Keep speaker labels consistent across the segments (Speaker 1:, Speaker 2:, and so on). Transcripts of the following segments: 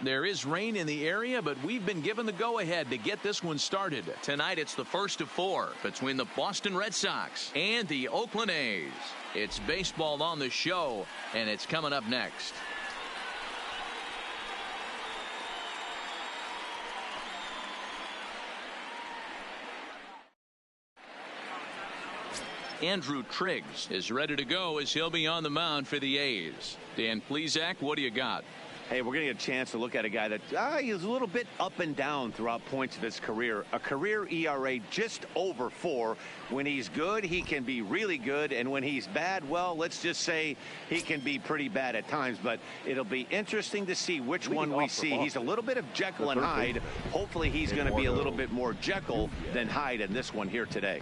Speaker 1: There is rain in the area, but we've been given the go-ahead to get this one started. Tonight, it's the first of 4 between the Boston Red Sox and the Oakland A's. It's baseball on the show, and it's coming up next. Andrew Triggs is ready to go as he'll be on the mound for the A's. Dan Plesac, what do you got?
Speaker 2: Hey, we're going to get a chance to look at a guy that is a little bit up and down throughout points of his career. A career ERA just over 4. When he's good, he can be really good. And when he's bad, well, let's just say he can be pretty bad at times. But it'll be interesting to see which one we see. He's a little bit of Jekyll and Hyde. Hopefully he's going to be a little bit more Jekyll than Hyde in this one here today.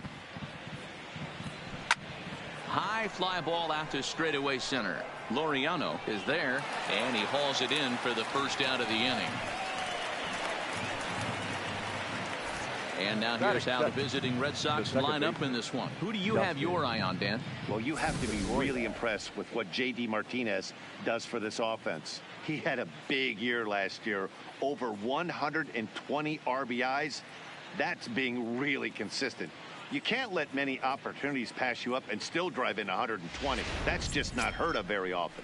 Speaker 1: High fly ball out to straightaway center. Laureano is there, and he hauls it in for the first out of the inning. And now here's how the visiting Red Sox line up in this one. Who do you have your eye on, Dan?
Speaker 2: Well, you have to be really impressed with what J.D. Martinez does for this offense. He had a big year last year, over 120 RBIs. That's being really consistent. You can't let many opportunities pass you up and still drive in 120. That's just not heard of very often.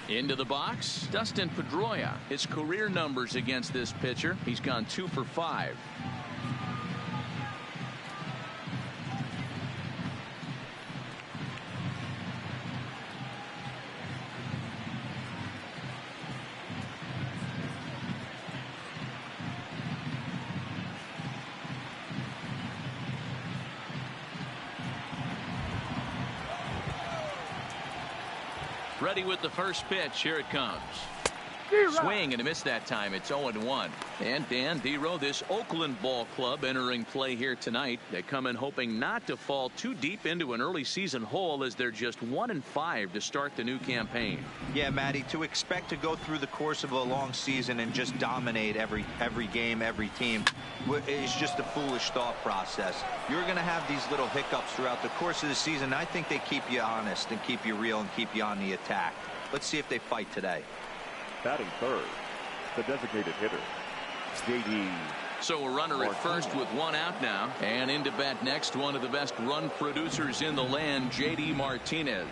Speaker 1: Into the box, Dustin Pedroia. His career numbers against this pitcher, he's gone 2 for 5. Ready with the first pitch. Here it comes. Swing and a miss that time. It's 0-1. And Dan Dero, this Oakland ball club entering play here tonight. They come in hoping not to fall too deep into an early season hole as they're just 1-5 to start the new campaign.
Speaker 3: Yeah, Matty, to expect to go through the course of a long season and just dominate every game, every team is just a foolish thought process. You're going to have these little hiccups throughout the course of the season. I think they keep you honest and keep you real and keep you on the attack. Let's see if they fight today.
Speaker 4: Batting third, the designated hitter, J.D.
Speaker 1: So a runner at first with 1 out now. And into bat next, one of the best run producers in the land, J.D. Martinez.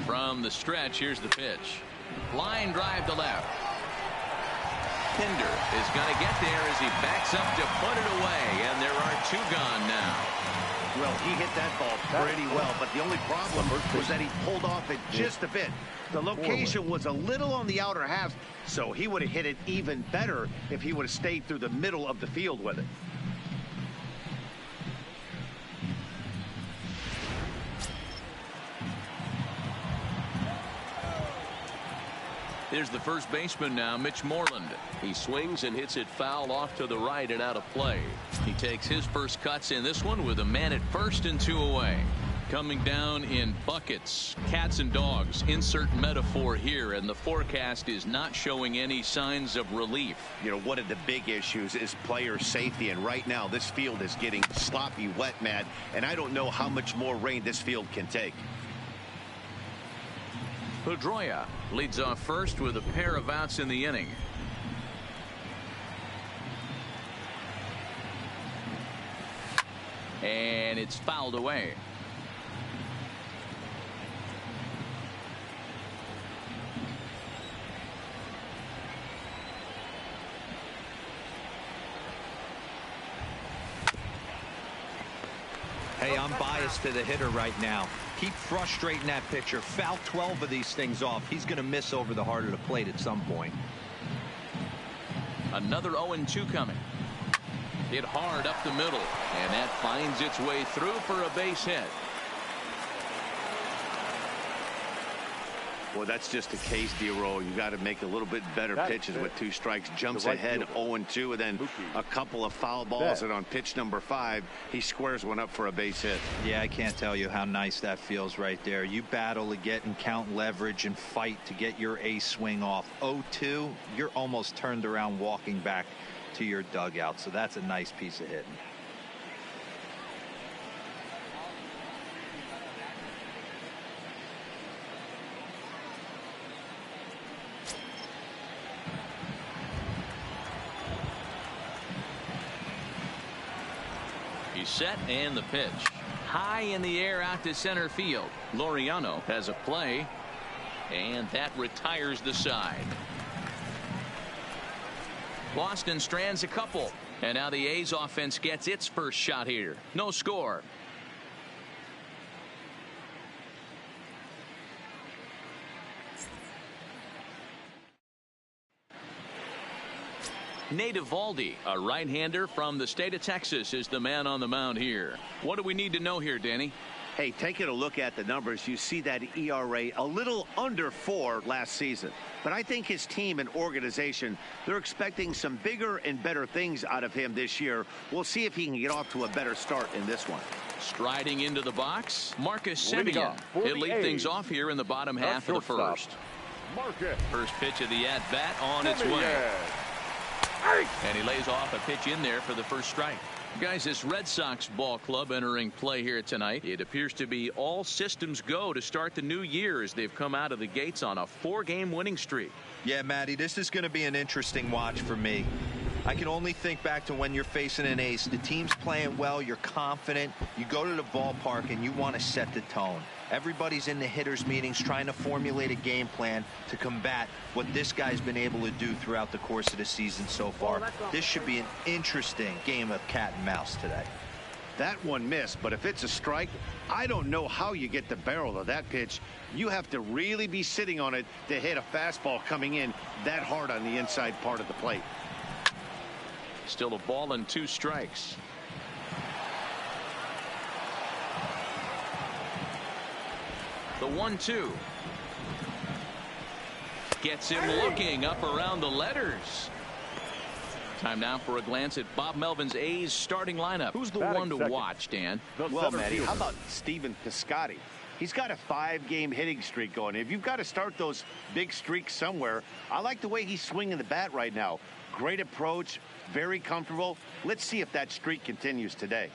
Speaker 1: From the stretch, here's the pitch. Line drive to left. Pinder is going to get there as he backs up to put it away. And there are 2 gone now.
Speaker 2: Well, he hit that ball pretty well, but the only problem was that he pulled off it just a bit. The location was a little on the outer half, so he would have hit it even better if he would have stayed through the middle of the field with it.
Speaker 1: Here's the first baseman now, Mitch Moreland. He swings and hits it foul off to the right and out of play. He takes his first cuts in this one with a man at first and 2 away. Coming down in buckets, cats and dogs, insert metaphor here, and the forecast is not showing any signs of relief.
Speaker 2: You know, one of the big issues is player safety, and right now this field is getting sloppy wet, Matt, and I don't know how much more rain this field can take.
Speaker 1: Pedroia leads off first with a pair of outs in the inning. And it's fouled away.
Speaker 3: Hey, I'm biased to the hitter right now. Keep frustrating that pitcher. Foul 12 of these things off. He's going to miss over the heart of the plate at some point.
Speaker 1: Another 0-2 coming. Hit hard up the middle, and that finds its way through for a base hit.
Speaker 2: Well, that's just a case, Dero. You got to make a little bit better pitches with 2 strikes. Jumps ahead 0-2, and then a couple of foul balls, and on pitch number 5, he squares one up for a base hit.
Speaker 3: Yeah, I can't tell you how nice that feels right there. You battle to get and count leverage and fight to get your ace swing off. 0-2, you're almost turned around walking back to your dugout, so that's a nice piece of hitting.
Speaker 1: set and the pitch. High in the air out to center field. Laureano has a play, and that retires the side. Boston strands a couple, and now the A's offense gets its first shot here. No score. Nate Eovaldi, a right-hander from the state of Texas, is the man on the mound here. What do we need to know here, Danny?
Speaker 2: Hey, taking a look at the numbers, you see that ERA a little under 4 last season. But I think his team and organization, they're expecting some bigger and better things out of him this year. We'll see if he can get off to a better start in this one.
Speaker 1: Striding into the box, Marcus Semien. He'll lead things off here in the bottom half of the first. First pitch of the at-bat on its way. And he lays off a pitch in there for the first strike. Guys, this Red Sox ball club entering play here tonight. It appears to be all systems go to start the new year as they've come out of the gates on a 4-game winning streak.
Speaker 3: Yeah, Matty, this is going to be an interesting watch for me. I can only think back to when you're facing an ace. The team's playing well, you're confident, you go to the ballpark and you want to set the tone. Everybody's in the hitters meetings trying to formulate a game plan to combat what this guy's been able to do throughout the course of the season so far. This should be an interesting game of cat and mouse today.
Speaker 2: That one missed, but if it's a strike, I don't know how you get the barrel of that pitch. You have to really be sitting on it to hit a fastball coming in that hard on the inside part of the plate.
Speaker 1: Still a ball and 2 strikes. The 1-2. Gets him looking up around the letters. Time now for a glance at Bob Melvin's A's starting lineup. Who's the one to watch, Dan?
Speaker 2: Well, Matty, how about Stephen Piscotty? He's got a 5-game hitting streak going. If you've got to start those big streaks somewhere, I like the way he's swinging the bat right now. Great approach, very comfortable. Let's see if that streak continues today.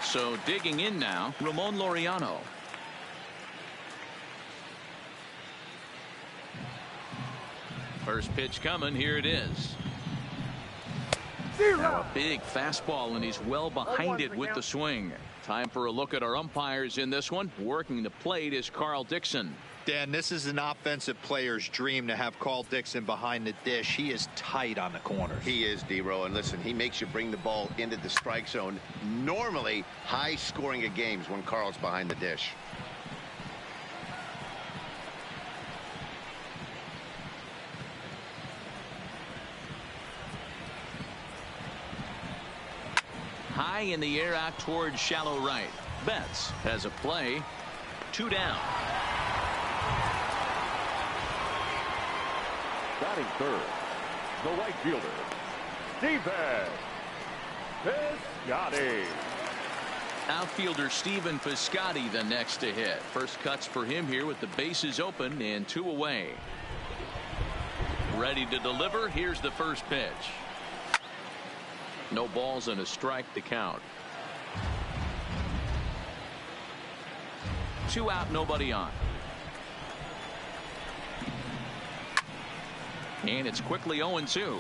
Speaker 1: So digging in now, Ramon Laureano. First pitch coming, here it is. Now a big fastball, and he's well behind it with the swing. Time for a look at our umpires in this one. Working the plate is Carl Dixon.
Speaker 3: Dan, this is an offensive player's dream to have Carl Dixon behind the dish. He is tight on the corners.
Speaker 2: He is, D-Row, and listen, he makes you bring the ball into the strike zone. Normally high scoring of games when Carl's behind the dish.
Speaker 1: High in the air out towards shallow right. Betts has a play. 2 down.
Speaker 4: Batting third, the right fielder, Stephen Piscotty.
Speaker 1: Outfielder Stephen Piscotty the next to hit. First cuts for him here with the bases open and 2 away. Ready to deliver. Here's the first pitch. No balls and a strike to count. 2 out, nobody on. And it's quickly 0-2.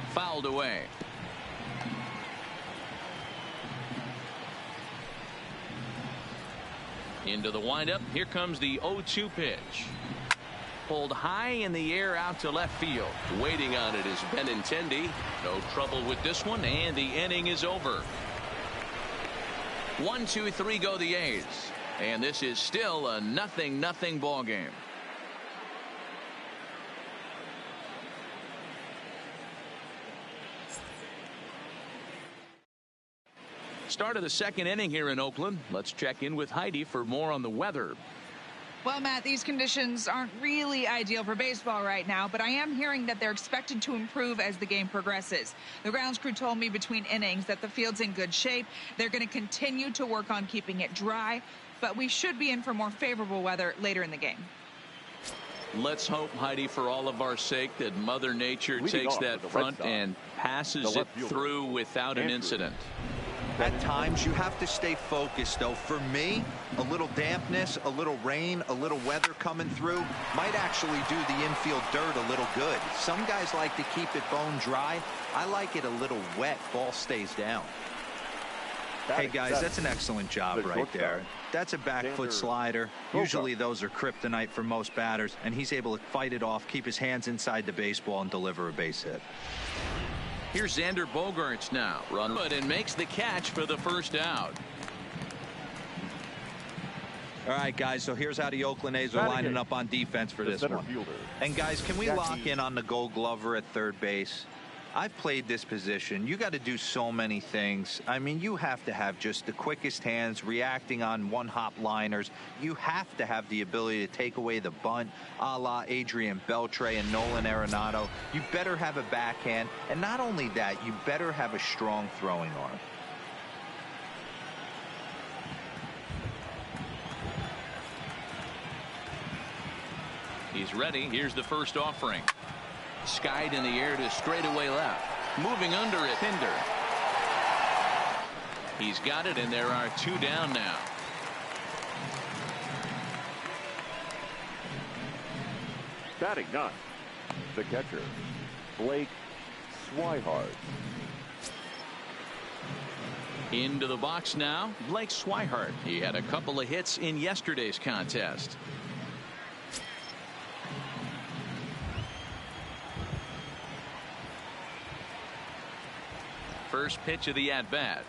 Speaker 1: Fouled away. Into the windup. Here comes the 0-2 pitch. Pulled high in the air out to left field. Waiting on it is Benintendi. No trouble with this one, and the inning is over. 1-2-3 go the A's, and this is still a 0-0 ball game. Start of the second inning here in Oakland. Let's check in with Heidi for more on the weather.
Speaker 5: Well, Matt, these conditions aren't really ideal for baseball right now, but I am hearing that they're expected to improve as the game progresses. The grounds crew told me between innings that the field's in good shape. They're going to continue to work on keeping it dry, but we should be in for more favorable weather later in the game.
Speaker 1: Let's hope, Heidi, for all of our sake, that Mother Nature takes that front and passes it through without an incident.
Speaker 3: At times, you have to stay focused, though. For me, a little dampness, a little rain, a little weather coming through might actually do the infield dirt a little good. Some guys like to keep it bone dry. I like it a little wet. Ball stays down. Hey, guys, that's an excellent job right there. That's a back foot slider. Usually those are kryptonite for most batters, and he's able to fight it off, keep his hands inside the baseball, and deliver a base hit.
Speaker 1: Here's Xander Bogaerts now. Run and makes the catch for the first out.
Speaker 3: All right, guys, so here's how the Oakland A's are lining up on defense for this one. And, guys, can we lock in on the Gold Glover at third base? I've played this position. You got to do so many things. I mean, you have to have just the quickest hands, reacting on one-hop liners. You have to have the ability to take away the bunt, a la Adrian Beltre and Nolan Arenado. You better have a backhand. And not only that, you better have a strong throwing arm.
Speaker 1: He's ready. Here's the first offering. Skied in the air to straightaway left. Moving under it, Pinder. He's got it, and there are two down now.
Speaker 4: Batting ninth, the catcher, Blake Swihart.
Speaker 1: Into the box now, Blake Swihart. He had a couple of hits in yesterday's contest. First pitch of the at-bat.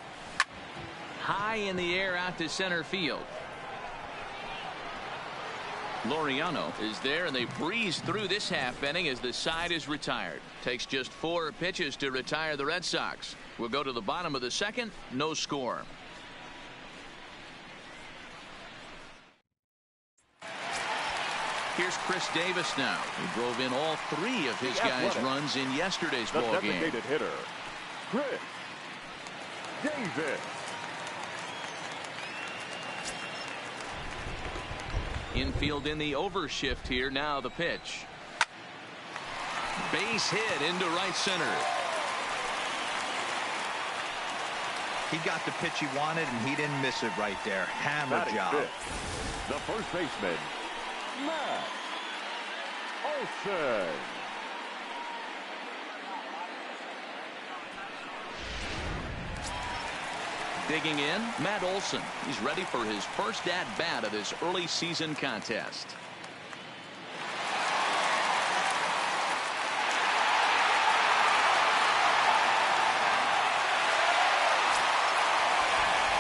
Speaker 1: High in the air out to center field. Laureano is there, and they breeze through this half inning as the side is retired. Takes just 4 pitches to retire the Red Sox. We'll go to the bottom of the second. No score. Here's Chris Davis now. He drove in all 3 of his guys' runs in yesterday's ball game.
Speaker 4: The designated hitter, Chris Davis.
Speaker 1: Infield in the overshift here. Now the pitch. Base hit into right center.
Speaker 3: He got the pitch he wanted, and he didn't miss it right there. Hammer job.
Speaker 4: The first baseman, Matt Olson.
Speaker 1: Digging in, Matt Olson. He's ready for his first at-bat of this early season contest.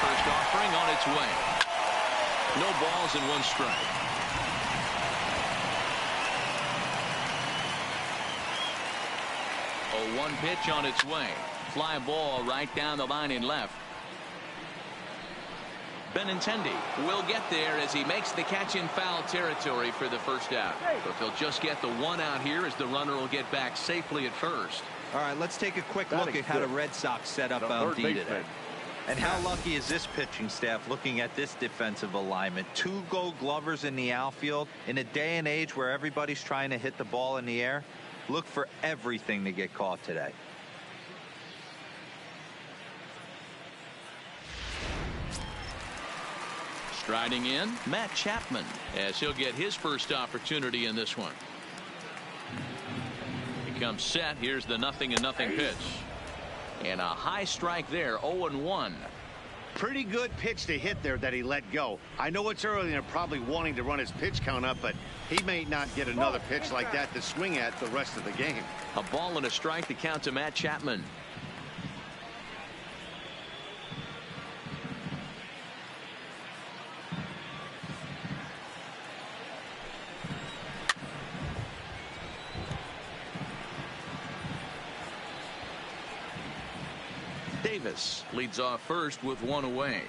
Speaker 1: First offering on its way. No balls and 1 strike. Oh, 1 pitch on its way. Fly ball right down the line in left. Benintendi will get there as he makes the catch in foul territory for the first out. But they'll just get the 1 out here as the runner will get back safely at first.
Speaker 3: All right, let's take a quick look at how the Red Sox set up on D today. And how lucky is this pitching staff looking at this defensive alignment? 2 Gold Glovers in the outfield. In a day and age where everybody's trying to hit the ball in the air, look for everything to get caught today.
Speaker 1: Striding in, Matt Chapman, as he'll get his first opportunity in this one. He comes set. Here's the 0-0 pitch. And a high strike there, 0-1.
Speaker 2: Pretty good pitch to hit there that he let go. I know it's early and they're probably wanting to run his pitch count up, but he may not get another pitch like that to swing at the rest of the game.
Speaker 1: A ball and a strike to count to Matt Chapman. Davis leads off first with 1 away.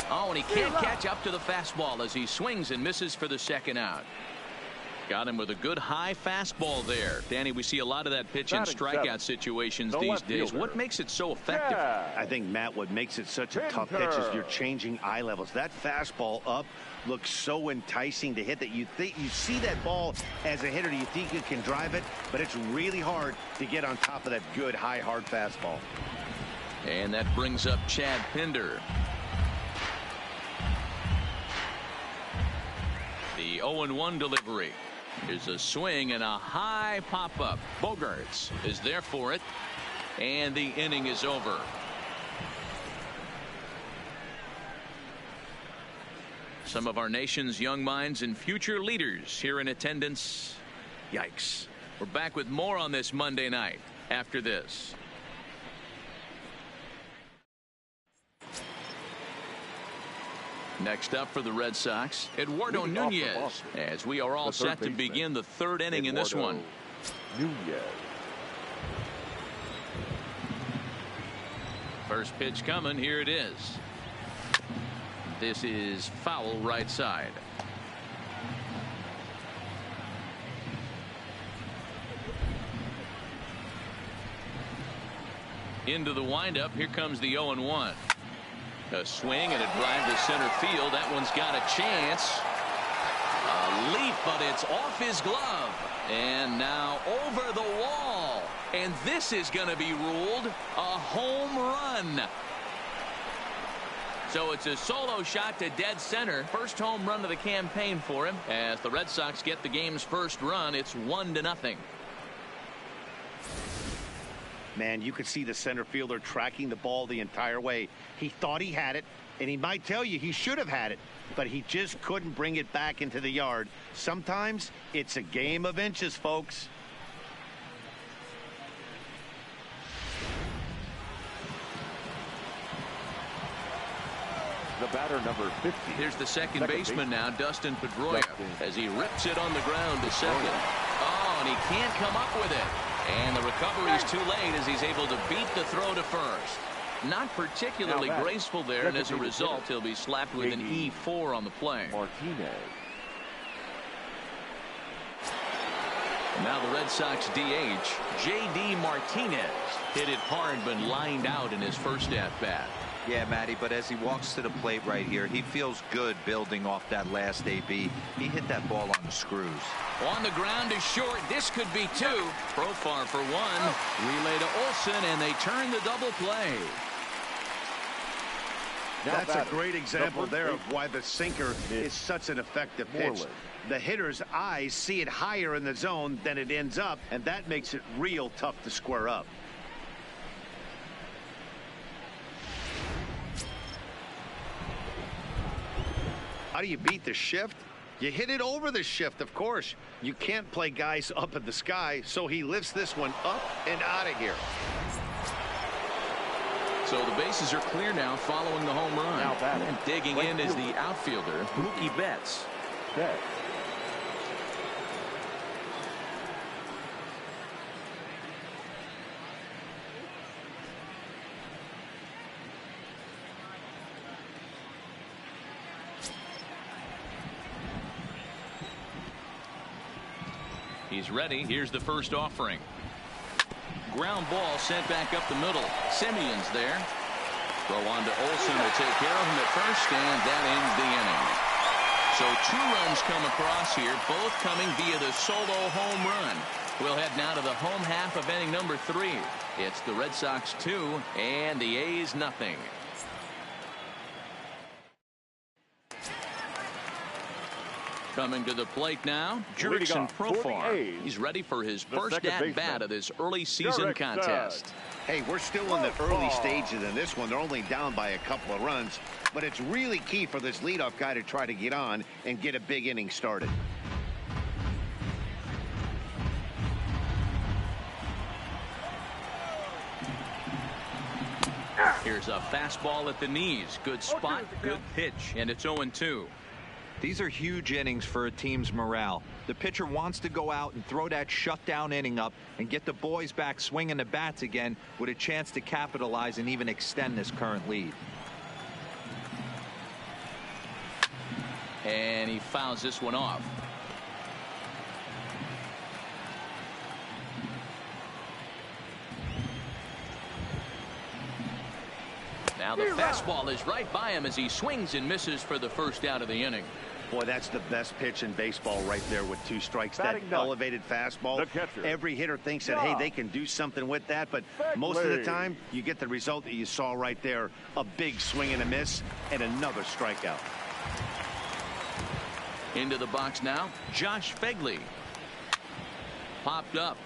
Speaker 1: Oh, and he can't catch up to the fastball as he swings and misses for the second out. Got him with a good high fastball there. Danny, we see a lot of that pitch in strikeout situations these days. What makes it so effective?
Speaker 2: I think, Matt, what makes it such a tough pitch is you're changing eye levels. That fastball up looks so enticing to hit that you see that ball as a hitter, you think you can drive it, but it's really hard to get on top of that good high hard fastball.
Speaker 1: And that brings up Chad Pinder. The 0-1 delivery. Here's a swing and a high pop-up. Bogarts is there for it, and the inning is over. Some of our nation's young minds and future leaders here in attendance. Yikes. We're back with more on this Monday night after this. Next up for the Red Sox, Eduardo Nunez, as we are all set to begin the third inning in this one.
Speaker 4: Nunez.
Speaker 1: First pitch coming. Here it is. This is foul right side. Into the windup. Here comes the 0-1. A swing and a drive to center field. That one's got a chance. A leap, but it's off his glove. And now over the wall. And this is going to be ruled a home run. So it's a solo shot to dead center. First home run of the campaign for him. As the Red Sox get the game's first run, it's 1-0.
Speaker 2: Man, you could see the center fielder tracking the ball the entire way. He thought he had it, and he might tell you he should have had it, but he just couldn't bring it back into the yard. Sometimes it's a game of inches, folks.
Speaker 4: The batter, number 50.
Speaker 1: Here's the second baseman now, Dustin Pedroia, as he rips it on the ground to second. Oh, and he can't come up with it. And the recovery is too late as he's able to beat the throw to first. Not particularly graceful there, and as a result, he'll be slapped with an E4 on the play.
Speaker 4: Martinez.
Speaker 1: And now the Red Sox DH, J.D. Martinez, hit it hard but lined out in his first at-bat.
Speaker 3: Yeah, Matty, but as he walks to the plate right here, he feels good building off that last AB. He hit that ball on the screws.
Speaker 1: On the ground is short. This could be two. Profar for one. Relay to Olsen, and they turn the double play.
Speaker 2: That's a great example there of why the sinker is such an effective pitch. The hitter's eyes see it higher in the zone than it ends up, and that makes it real tough to square up. How do you beat the shift? You hit it over the shift, of course. You can't play guys up in the sky, so he lifts this one up and out of here.
Speaker 1: So the bases are clear now following the home run.
Speaker 4: Now batting.
Speaker 1: And digging in is the outfielder, Mookie Betts.
Speaker 4: Betts.
Speaker 1: He's ready. Here's the first offering. Ground ball sent back up the middle. Simeon's there. Throw on to Olsen will take care of him at first, and that ends the inning. So 2 runs come across here, both coming via the solo home run. We'll head now to the home half of inning number 3. It's the Red Sox 2 and the A's nothing. Coming to the plate now, Jurickson Profar. He's ready for his first at-bat of this early season contest.
Speaker 2: Hey, we're still in the early stages in this one. They're only down by a couple of runs, but it's really key for this leadoff guy to try to get on and get a big inning started.
Speaker 1: Here's a fastball at the knees. Good spot, good pitch, and it's 0-2.
Speaker 3: These are huge innings for a team's morale. The pitcher wants to go out and throw that shutdown inning up and get the boys back swinging the bats again with a chance to capitalize and even extend this current lead.
Speaker 1: And he fouls this one off. Now the fastball is right by him as he swings and misses for the first out of the inning.
Speaker 2: Boy, that's the best pitch in baseball right there with 2 strikes.
Speaker 4: Batting
Speaker 2: That
Speaker 4: ninth,
Speaker 2: elevated fastball.
Speaker 4: the catcher.
Speaker 2: Every hitter thinks that, hey, they can do something with that. But most of the time, you get the result that you saw right there. A big swing and a miss and another strikeout.
Speaker 1: Into the box now, Josh Fegley. Popped up.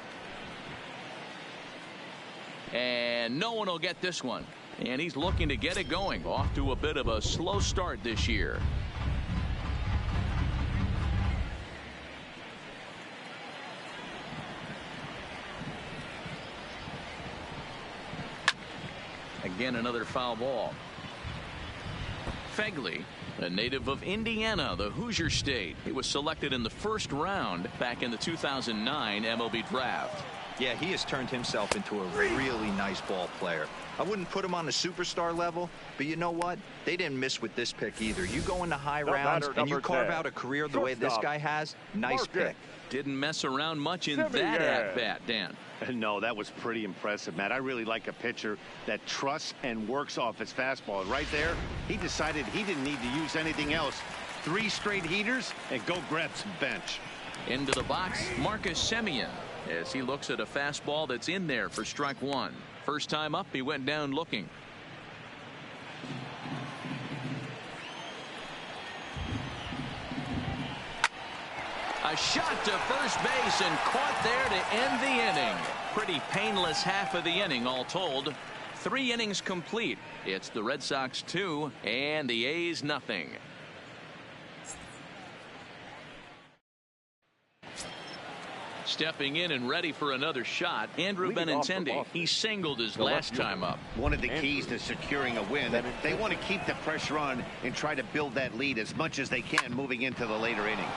Speaker 1: And no one will get this one. And he's looking to get it going. Off to a bit of a slow start this year. Again, another foul ball. Fegley, a native of Indiana, the Hoosier State. He was selected in the first round back in the 2009 MLB draft.
Speaker 3: Yeah, he has turned himself into a really nice ball player. I wouldn't put him on the superstar level, but you know what? They didn't miss with this pick either. You go into high rounds and you carve out a career the way this guy has, nice pick.
Speaker 1: Didn't mess around much in that at-bat, Dan.
Speaker 2: No, that was pretty impressive, Matt. I really like a pitcher that trusts and works off his fastball. Right there, he decided he didn't need to use anything else. 3 straight heaters and go grab some bench.
Speaker 1: Into the box, Marcus Semien, as he looks at a fastball that's in there for strike 1. First time up, he went down looking. A shot to first base and caught there to end the inning. Pretty painless half of the inning all told. 3 innings complete. It's the Red Sox 2 and the A's nothing. Stepping in and ready for another shot, Andrew Benintendi. He singled his last time up.
Speaker 2: One of the keys to securing a win, they want to keep the pressure on and try to build that lead as much as they can moving into the later innings.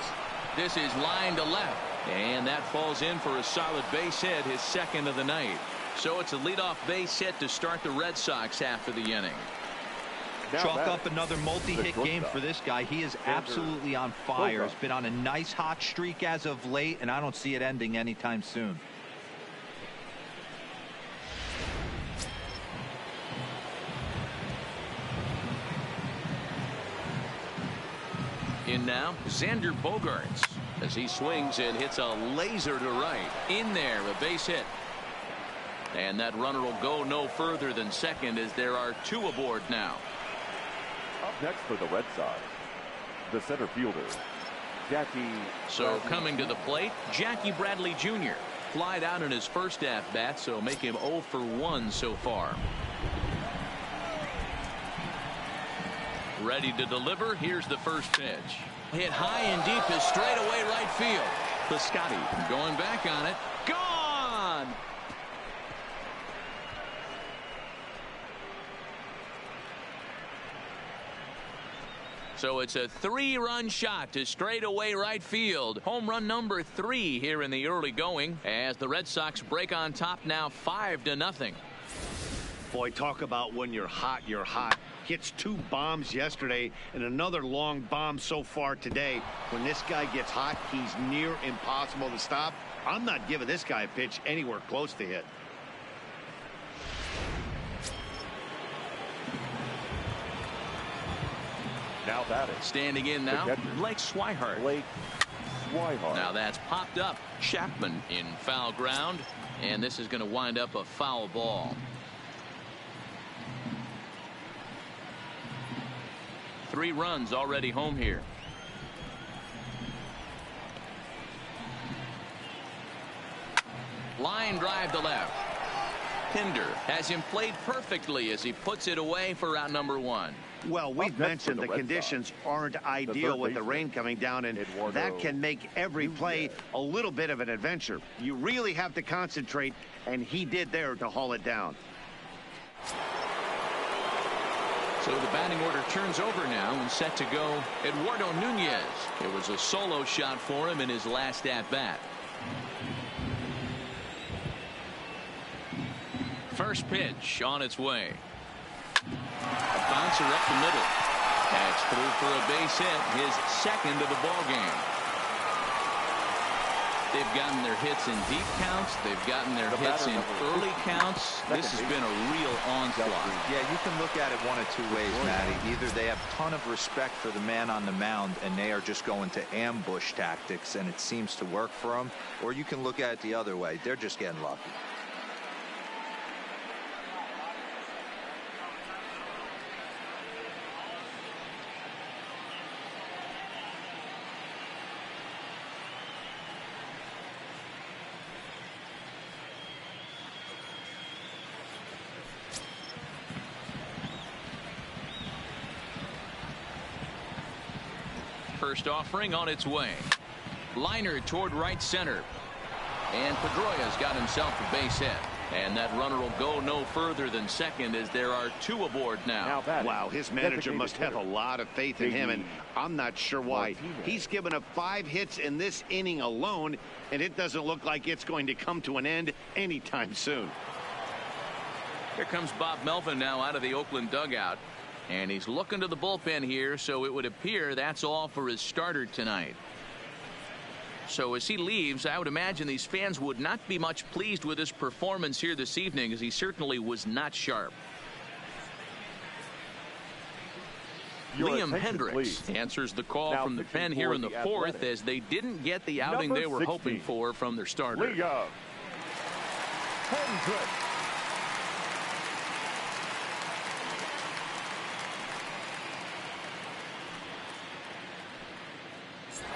Speaker 1: This is line to left, and that falls in for a solid base hit, his second of the night. So it's a leadoff base hit to start the Red Sox half of the inning.
Speaker 3: Chalk up another multi-hit game for this guy. He is absolutely on fire. Has been on a nice hot streak as of late, and I don't see it ending anytime soon.
Speaker 1: In now, Xander Bogaerts, as he swings and hits a laser to right. In there, a base hit. And that runner will go no further than second as there are 2 aboard now.
Speaker 4: Up next for the Red Sox, the center fielder, Jackie.
Speaker 1: So coming to the plate, Jackie Bradley Jr. Flied out in his first at-bat, so make him 0 for 1 so far. Ready to deliver. Here's the first pitch. Hit high and deep is straight away right field. Piscotty going back on it. Gone! So it's a 3-run shot to straightaway right field. Home run number 3 here in the early going as the Red Sox break on top now 5-0.
Speaker 2: Boy, talk about when you're hot, you're hot. Hits 2 bombs yesterday and another long bomb so far today. When this guy gets hot, he's near impossible to stop. I'm not giving this guy a pitch anywhere close to hit.
Speaker 4: Now batting.
Speaker 1: Standing in now, Blake Swihart. Now that's popped up. Chapman in foul ground, and this is going to wind up a foul ball. 3 runs already home here. Line drive to left. Pinder has him played perfectly as he puts it away for out number 1.
Speaker 2: Well, we've mentioned the conditions aren't ideal with the rain coming down, and that can make every play a little bit of an adventure. You really have to concentrate, and he did there to haul it down.
Speaker 1: So the batting order turns over now and set to go Eduardo Nunez. It was a solo shot for him in his last at-bat. First pitch on its way. A bouncer up the middle. That's through for a base hit, his second of the ball game. They've gotten their hits in deep counts. They've gotten their hits in early counts. This has been a real onslaught.
Speaker 3: Yeah, you can look at it one of two ways, Matty. Either they have a ton of respect for the man on the mound and they are just going to ambush tactics and it seems to work for them, or you can look at it the other way. They're just getting lucky.
Speaker 1: First offering on its way. Liner toward right center. And Pedroia's got himself a base hit. And that runner will go no further than second as there are two aboard now.
Speaker 2: Wow, his manager must have a lot of faith in him, and I'm not sure why. He's given up 5 hits in this inning alone, and it doesn't look like it's going to come to an end anytime soon.
Speaker 1: Here comes Bob Melvin now out of the Oakland dugout. And he's looking to the bullpen here, so it would appear that's all for his starter tonight. So as he leaves, I would imagine these fans would not be much pleased with his performance here this evening, as he certainly was not sharp. Liam Hendricks answers the call from the pen here in the 4th, as they didn't get the outing they were hoping for from their starter.
Speaker 4: Liam Hendricks.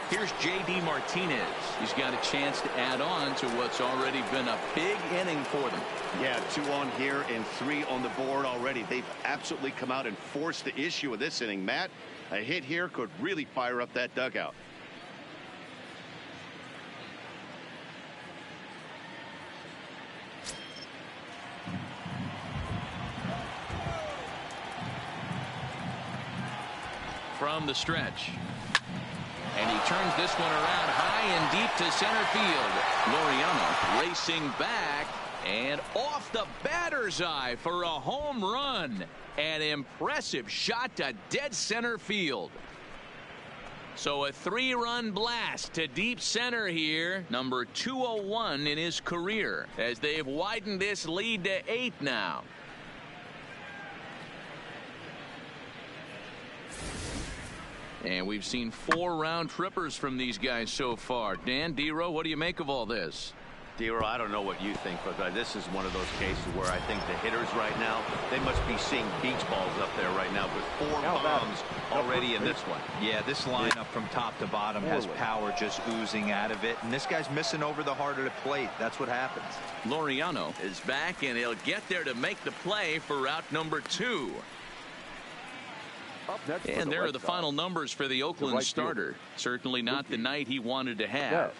Speaker 1: Here's J.D. Martinez. He's got a chance to add on to what's already been a big inning for them.
Speaker 2: Yeah, 2 on here and 3 on the board already. They've absolutely come out and forced the issue of this inning. Matt, a hit here could really fire up that dugout.
Speaker 1: From the stretch. And he turns this one around high and deep to center field. Laureano racing back and off the batter's eye for a home run. An impressive shot to dead center field. So a 3-run blast to deep center here. Number 201 in his career, as they've widened this lead to 8 now. And we've seen 4 round trippers from these guys so far. Dan, D-Row, what do you make of all this?
Speaker 2: D-Row, I don't know what you think, but this is one of those cases where I think the hitters right now, they must be seeing beach balls up there right now with 4 bombs already in this one.
Speaker 3: Yeah, this lineup from top to bottom has power just oozing out of it. And this guy's missing over the heart of the plate. That's what happens.
Speaker 1: Laureano is back, and he'll get there to make the play for route number 2. And there are the final numbers for the Oakland starter. Certainly not the night he wanted to have.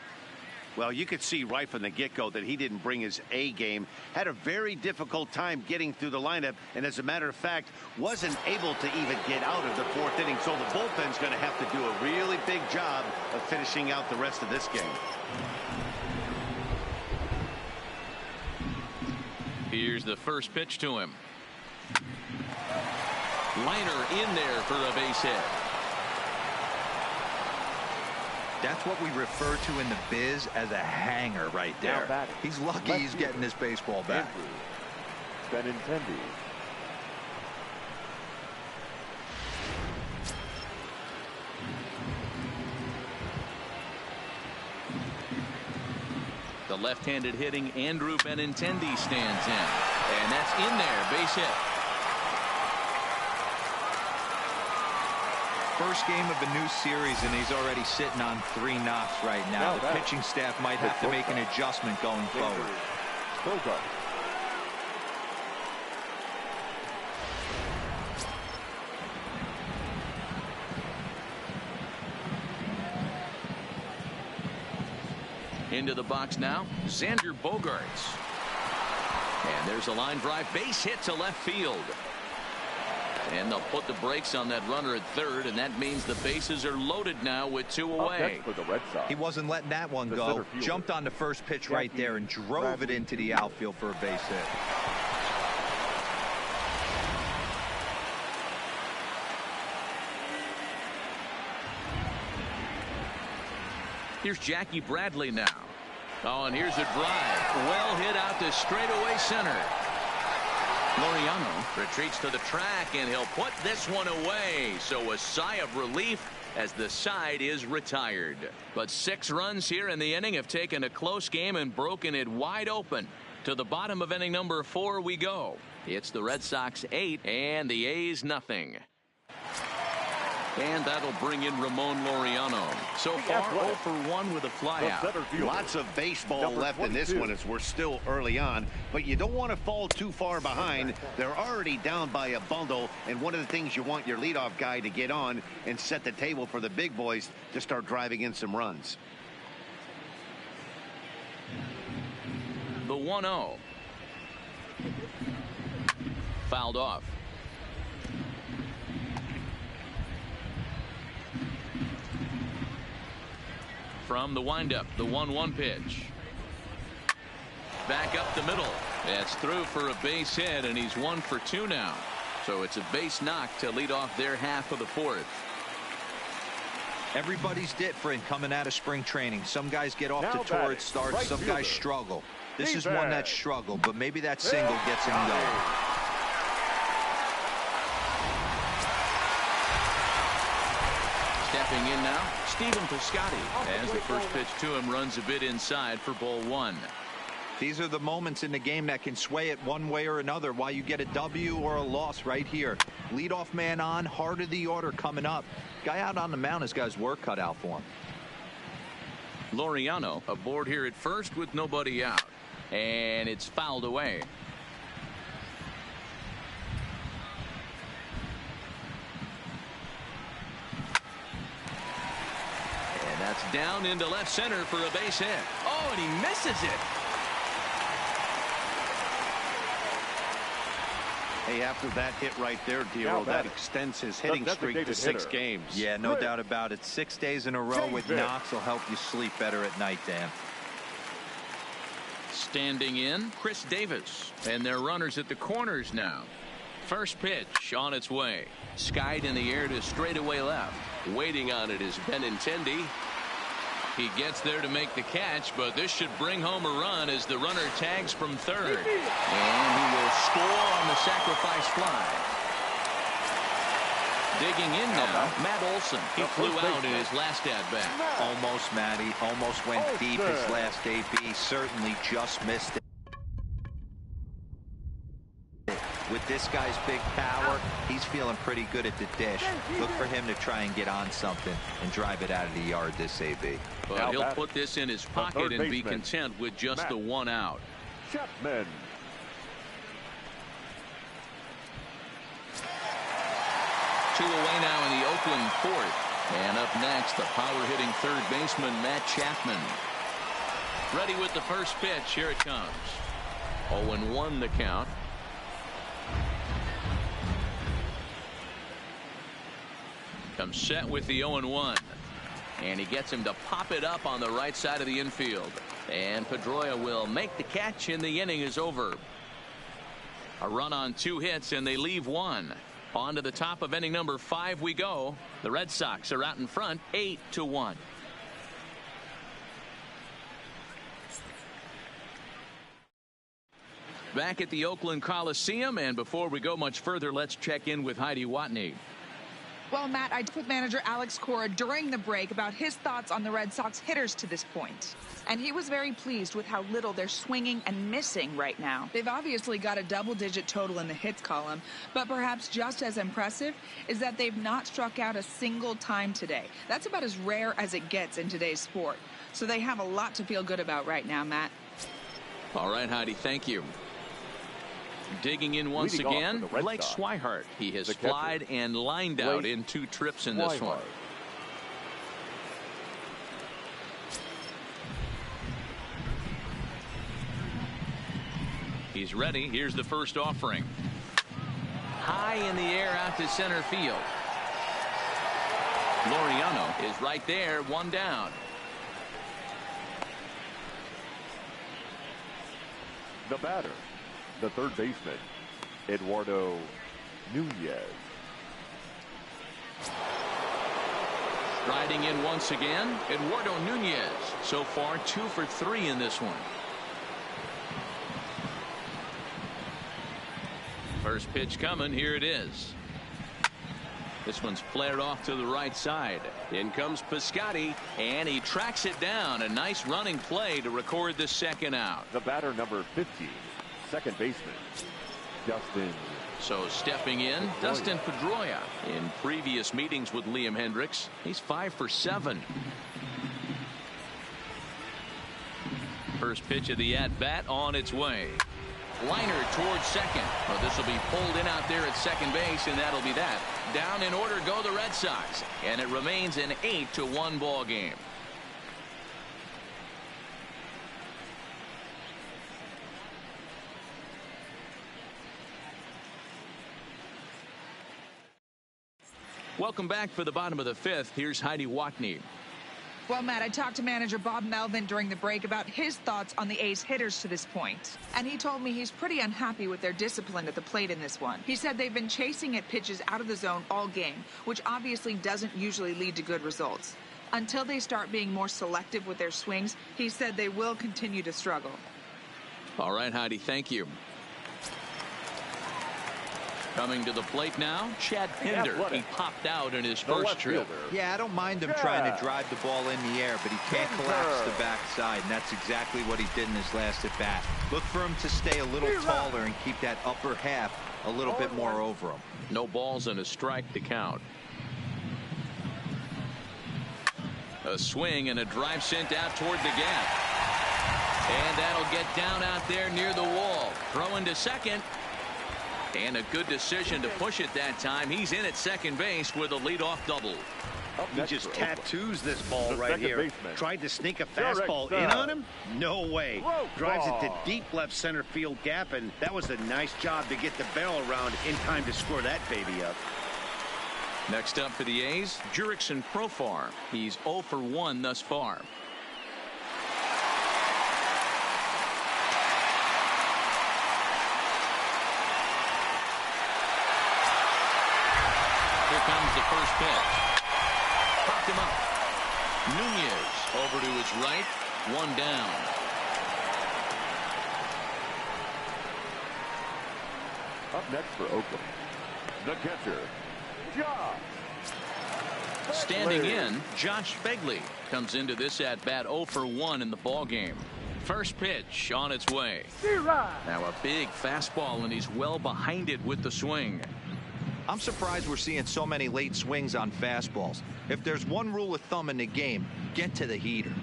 Speaker 2: Well, you could see right from the get-go that he didn't bring his A game. Had a very difficult time getting through the lineup, and as a matter of fact, wasn't able to even get out of the 4th inning. So the bullpen's going to have to do a really big job of finishing out the rest of this game.
Speaker 1: Here's the first pitch to him. Liner in there for a base hit.
Speaker 3: That's what we refer to in the biz as a hanger right there. He's lucky he's getting his baseball back.
Speaker 4: Benintendi.
Speaker 1: The left-handed hitting Andrew Benintendi stands in. And that's in there, base hit.
Speaker 3: First game of a new series, and he's already sitting on 3 knocks right now. The pitching staff might have to make an adjustment going forward.
Speaker 1: Into the box now, Xander Bogaerts. And there's a line drive base hit to left field. And they'll put the brakes on that runner at 3rd, and that means the bases are loaded now with 2 away.
Speaker 4: For the Red Sox.
Speaker 3: He wasn't letting that one go. Jumped on the first pitch right there and drove it into the outfield for a base hit.
Speaker 1: Here's Jackie Bradley now. Oh, and here's a drive. Well hit out to straightaway center. Laureano retreats to the track, and he'll put this one away. So a sigh of relief as the side is retired. But 6 runs here in the inning have taken a close game and broken it wide open. To the bottom of inning number 4 we go. It's the Red Sox 8 and the A's nothing. And that'll bring in Ramon Laureano. So far 0 for 1 with a flyout.
Speaker 2: Lots of baseball left in this one as we're still early on, but you don't want to fall too far behind. They're already down by a bundle, and one of the things you want your leadoff guy to get on and set the table for the big boys to start driving in some runs.
Speaker 1: The 1-0. Fouled off. From the windup, the 1-1 pitch. Back up the middle. That's through for a base hit, and he's 1 for 2 now. So it's a base knock to lead off their half of the 4th.
Speaker 3: Everybody's different coming out of spring training. Some guys get off to torrid starts.
Speaker 4: Right
Speaker 3: some
Speaker 4: fielder.
Speaker 3: guys struggle. This is one that struggled, but maybe that single gets him going.
Speaker 1: Stepping in now, Stephen Piscotty, as the first pitch to him runs a bit inside for ball 1.
Speaker 3: These are the moments in the game that can sway it one way or another, while you get a W or a loss right here. Leadoff man on, heart of the order coming up. Guy out on the mound has got his work cut out for him.
Speaker 1: Laureano aboard here at first with nobody out, and it's fouled away. That's down into left center for a base hit. Oh, and he misses it.
Speaker 2: Hey, after that hit right there, Dero, that extends his hitting streak to 6 games.
Speaker 3: Yeah, no doubt about it. 6 days in a row with knocks will help you sleep better at night, Dan.
Speaker 1: Standing in, Chris Davis. And their runners at the corners now. First pitch on its way. Skied in the air to straightaway left. Waiting on it is Benintendi. He gets there to make the catch, but this should bring home a run as the runner tags from third. And he will score on the sacrifice fly. Digging in now, Matt Olson. He flew out in his last at-bat.
Speaker 3: Almost, Matty. Almost went deep his last AB. Certainly just missed it. With this guy's big power, he's feeling pretty good at the dish. Look for him to try and get on something and drive it out of the yard this AB.
Speaker 1: But he'll put this in his pocket and be content with just the 1 out.
Speaker 4: Chapman.
Speaker 1: 2 away now in the Oakland 4th. And up next, the power-hitting third baseman, Matt Chapman. Ready with the first pitch. Here it comes. 0-1 the count. Comes set with the 0-1. And he gets him to pop it up on the right side of the infield. And Pedroia will make the catch, and the inning is over. A run on 2 hits, and they leave 1. On to the top of inning number 5 we go. The Red Sox are out in front, 8-1. Back at the Oakland Coliseum, and before we go much further, let's check in with Heidi Watney.
Speaker 5: Well, Matt, I talked with manager Alex Cora during the break about his thoughts on the Red Sox hitters to this point. And he was very pleased with how little they're swinging and missing right now. They've obviously got a double-digit total in the hits column, but perhaps just as impressive is that they've not struck out a single time today. That's about as rare as it gets in today's sport. So they have a lot to feel good about right now, Matt.
Speaker 1: All right, Heidi, thank you. Digging in once again, Blake Swihart. He has flied and lined out in 2 trips in this one. He's ready. Here's the first offering. High in the air out to center field. Laureano is right there, 1 down.
Speaker 4: The batter, the third baseman, Eduardo Nunez.
Speaker 1: Riding in once again, Eduardo Nunez. So far 2 for 3 in this one. First pitch coming. Here it is. This one's flared off to the right side. In comes Piscotty, and he tracks it down. A nice running play to record the second out.
Speaker 4: The batter, number 50, second baseman, Dustin.
Speaker 1: So stepping in, Dustin Pedroia. In previous meetings with Liam Hendricks, he's 5 for 7. First pitch of the at-bat on its way. Liner towards second. Well, this will be pulled in out there at second base, and that'll be that. Down in order go the Red Sox, and it remains an 8-1 ball game. Welcome back for the bottom of the 5th. Here's Heidi Watney.
Speaker 5: Well, Matt, I talked to manager Bob Melvin during the break about his thoughts on the A's hitters to this point. And he told me he's pretty unhappy with their discipline at the plate in this one. He said they've been chasing at pitches out of the zone all game, which obviously doesn't usually lead to good results. Until they start being more selective with their swings, he said they will continue to struggle.
Speaker 1: All right, Heidi, thank you. Coming to the plate now, Chad Pinder. He popped out in his first trip.
Speaker 3: Yeah, I don't mind him trying to drive the ball in the air, but he can't collapse the backside, and that's exactly what he did in his last at bat. Look for him to stay a little taller and keep that upper half a little bit more over him.
Speaker 1: No balls and a strike to count. A swing and a drive sent out toward the gap. And that'll get down out there near the wall. Throwing to second. And a good decision to push it that time. He's in at second base with a leadoff double.
Speaker 2: He just tattoos this ball right here. Tried to sneak a fastball in on him? No way. Drives it to deep left center field gap, and that was a nice job to get the barrel around in time to score that baby up.
Speaker 1: Next up for the A's, Jurickson Profar. He's 0 for 1 thus far. Comes the first pitch. Popped him up. Nunez over to his right. 1 down.
Speaker 4: Up next for Oakland, the catcher, Josh.
Speaker 1: Standing in, Josh Begley comes into this at bat 0 for 1 in the ball game. First pitch on its way. Now a big fastball, and he's well behind it with the swing.
Speaker 3: I'm surprised we're seeing so many late swings on fastballs. If there's one rule of thumb in the game, get to the heater.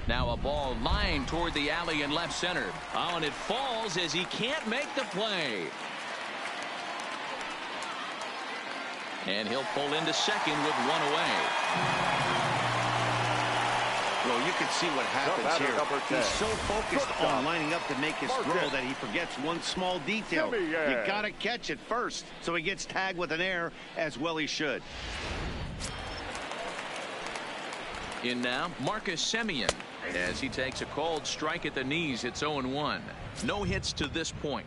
Speaker 1: Now a ball lined toward the alley in left center. Oh, and it falls as he can't make the play. And he'll pull into second with 1 away.
Speaker 2: Well, you can see what happens here. He's so focused on lining up to make his throw that he forgets one small detail. You got to catch it first. So he gets tagged with an error, as well he should.
Speaker 1: In now, Marcus Semien, as he takes a called strike at the knees. It's 0-1. No hits to this point.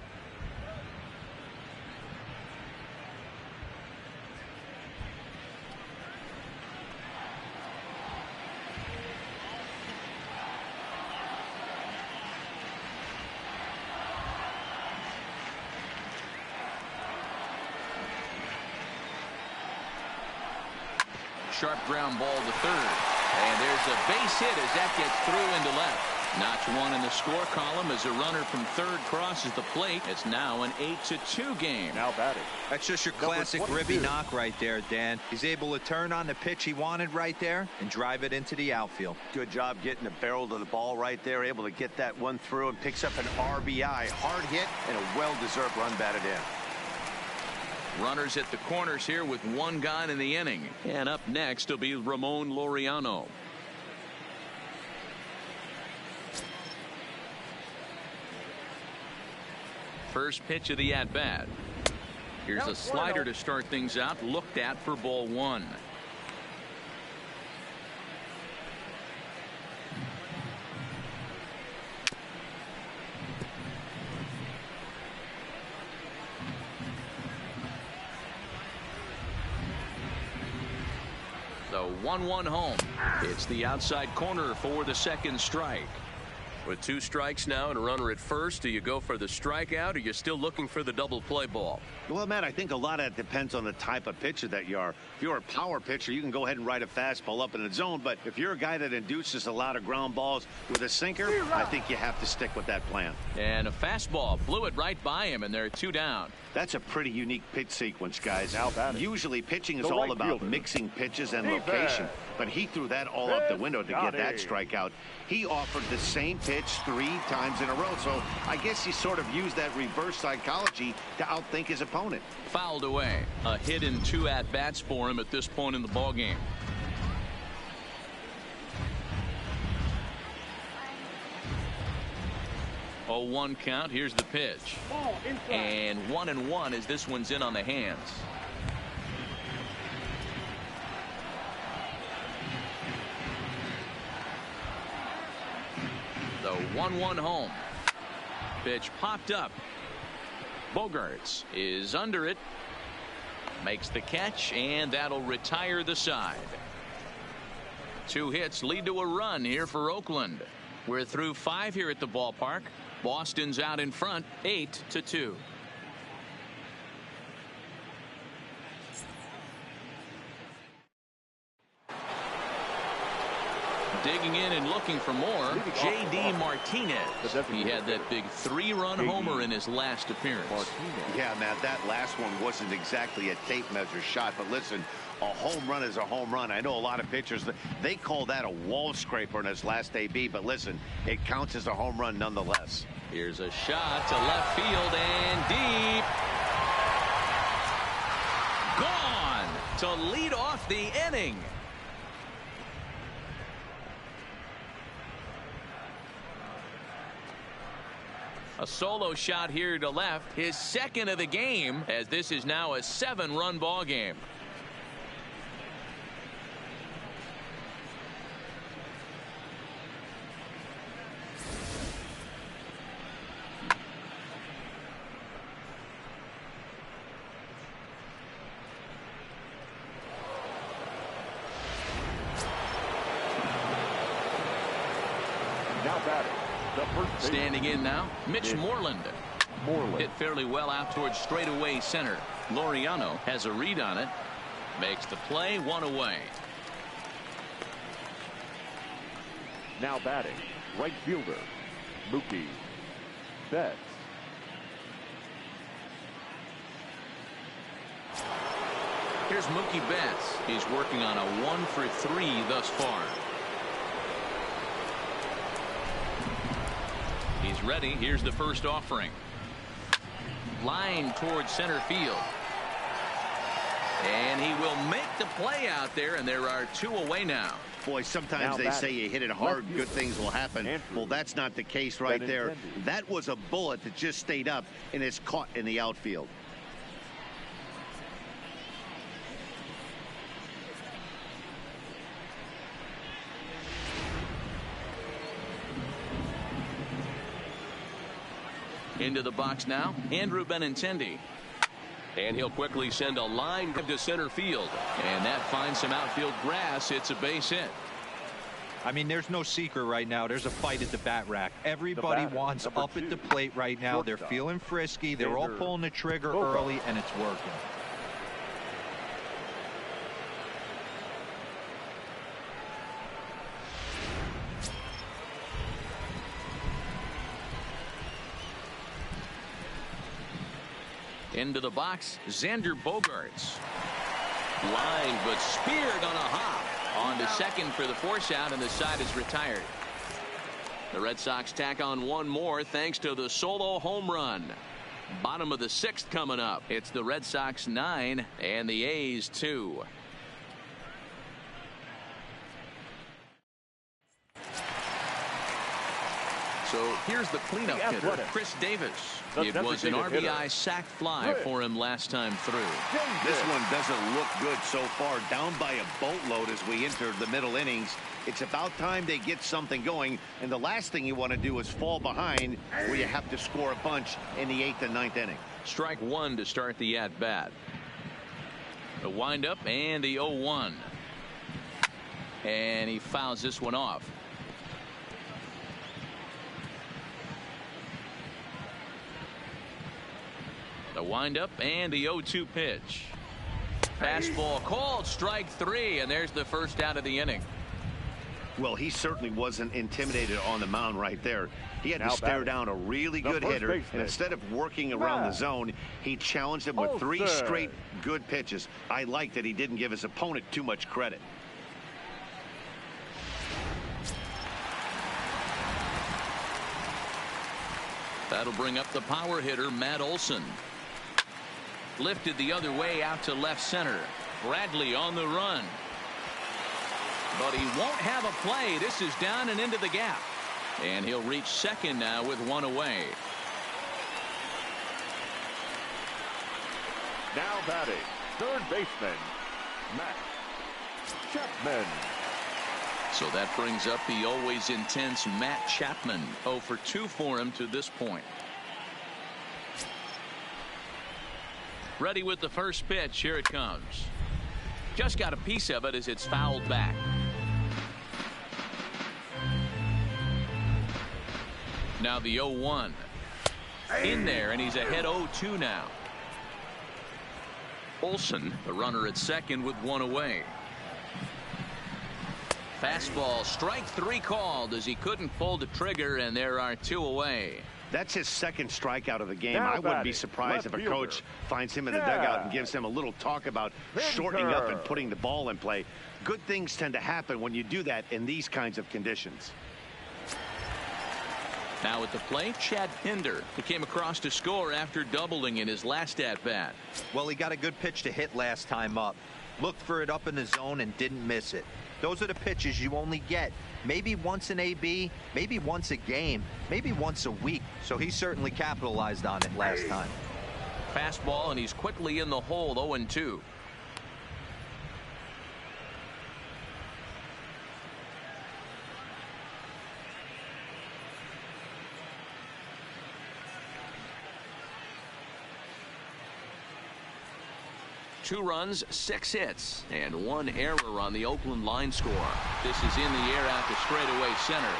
Speaker 1: Sharp ground ball to third. And there's a base hit as that gets through into left. Notch 1 in the score column as a runner from third crosses the plate. It's now an 8-2 game.
Speaker 4: Now batting.
Speaker 3: That's just your classic ribby knock right there, Dan. He's able to turn on the pitch he wanted right there and drive it into the outfield.
Speaker 2: Good job getting the barrel to the ball right there. Able to get that one through and picks up an RBI. Hard hit and a well-deserved run batted in.
Speaker 1: Runners at the corners here with 1 gone in the inning. And up next will be Ramon Laureano. First pitch of the at-bat. Here's a slider to start things out. Looked at for ball 1. 1-1 home. It's the outside corner for the second strike.
Speaker 6: With 2 strikes now and a runner at first, do you go for the strikeout or are you still looking for the double play ball?
Speaker 2: Well, Matt, I think a lot of that depends on the type of pitcher that you are. If you're a power pitcher, you can go ahead and ride a fastball up in the zone. But if you're a guy that induces a lot of ground balls with a sinker, I think you have to stick with that plan.
Speaker 1: And a fastball blew it right by him, and they're 2 down.
Speaker 2: That's a pretty unique pitch sequence, guys.
Speaker 4: Now batting.
Speaker 2: Usually pitching is
Speaker 4: The
Speaker 2: all
Speaker 4: right
Speaker 2: about
Speaker 4: fielder.
Speaker 2: mixing pitches and
Speaker 4: Defense.
Speaker 2: location. But he threw that all out the window to get that
Speaker 4: Gavani.
Speaker 2: strikeout. He offered the same pitch 3 times in a row. So I guess he sort of used that reverse psychology to outthink his opponent.
Speaker 1: Fouled away. A hit and 2 at-bats for him at this point in the ballgame. Oh, 1 count. Here's the pitch. And 1-1 as this one's in on the hands. The 1-1 home. Pitch popped up. Bogaerts is under it. Makes the catch, and that'll retire the side. 2 hits lead to a run here for Oakland. We're through 5 here at the ballpark. Boston's out in front, 8-2. Digging in and looking for more, J.D. Martinez. He had that big 3-run homer in his last appearance.
Speaker 2: Yeah, Matt, that last one wasn't exactly a tape measure shot, but listen, a home run is a home run. I know a lot of pitchers, they call that a wall scraper in his last AB, but listen, it counts as a home run nonetheless.
Speaker 1: Here's a shot to left field and deep. Gone to lead off the inning. A solo shot here to left, his second of the game, as this is now a 7-run ball game.
Speaker 4: Now batting. The first baseman.
Speaker 1: Standing in now, Mitch Moreland.
Speaker 4: Moreland.
Speaker 1: Hit fairly well out towards straightaway center. Laureano has a read on it. Makes the play, 1 away.
Speaker 4: Now batting. Right fielder. Mookie Betts.
Speaker 1: Here's Mookie Betts. He's working on a 1 for 3 thus far. He's ready. Here's the first offering. Line towards center field. And he will make the play out there, and there are 2 away now.
Speaker 2: Boy, sometimes they say you hit it hard, good things will happen. Well, that's not the case right there. That was a bullet that just stayed up and is caught in the outfield.
Speaker 1: Into the box now, Andrew Benintendi. And he'll quickly send a line to center field. And that finds some outfield grass. It's a base hit.
Speaker 3: I mean, there's no secret right now. There's a fight at the bat rack. Everybody wants
Speaker 4: number
Speaker 3: up
Speaker 4: 2.
Speaker 3: at the plate right now. They're
Speaker 4: Shortstop.
Speaker 3: feeling frisky. They're all pulling the trigger
Speaker 4: Boca.
Speaker 3: early, and it's working.
Speaker 1: Into the box, Xander Bogaerts. Line, but speared on a hop. On to second for the force out, and the side is retired. The Red Sox tack on 1 more thanks to the solo home run. Bottom of the 6th coming up. It's the Red Sox 9 and the A's 2. So here's the cleanup hitter, Chris Davis. It was an RBI sac fly for him last time through.
Speaker 2: This one doesn't look good so far. Down by a boatload as we enter the middle innings. It's about time they get something going. And the last thing you want to do is fall behind where you have to score a bunch in the 8th and 9th inning.
Speaker 1: Strike 1 to start the at-bat. The windup and the 0-1. and he fouls this one off. The windup and the 0-2 pitch. Fastball called, strike 3, and there's the first out of the inning.
Speaker 2: Well, he certainly wasn't intimidated on the mound right there. He had to stare
Speaker 4: batting,
Speaker 2: down a really good hitter, and instead of working around the zone, he challenged him with 3 straight good pitches. I like that he didn't give his opponent too much credit.
Speaker 1: That'll bring up the power hitter, Matt Olson. Lifted the other way out to left center. Bradley on the run. But he won't have a play. This is down and into the gap. And he'll reach second now with 1 away.
Speaker 4: Now batting, third baseman, Matt Chapman.
Speaker 1: So that brings up the always intense Matt Chapman. 0 for 2 for him to this point. Ready with the first pitch. Here it comes. Just got a piece of it as it's fouled back. Now the 0-1. In there, and he's ahead 0-2 now. Olson, the runner at second with 1 away. Fastball, strike 3 called as he couldn't pull the trigger, and there are 2 away.
Speaker 2: That's his second strikeout of the game.
Speaker 4: Now
Speaker 2: I wouldn't be surprised if a
Speaker 4: fielder.
Speaker 2: coach finds him in the dugout and gives him a little talk about shortening up and putting the ball in play. Good things tend to happen when you do that in these kinds of conditions.
Speaker 1: Now at the plate, Chad Pinder. He came across to score after doubling in his last at-bat.
Speaker 3: Well, he got a good pitch to hit last time up. Looked for it up in the zone and didn't miss it. Those are the pitches you only get maybe once an AB, maybe once a game, maybe once a week. So he certainly capitalized on it last time.
Speaker 1: Fastball, and he's quickly in the hole. 0-2. Two runs, 6 hits, and 1 error on the Oakland line score. This is in the air out to straightaway center.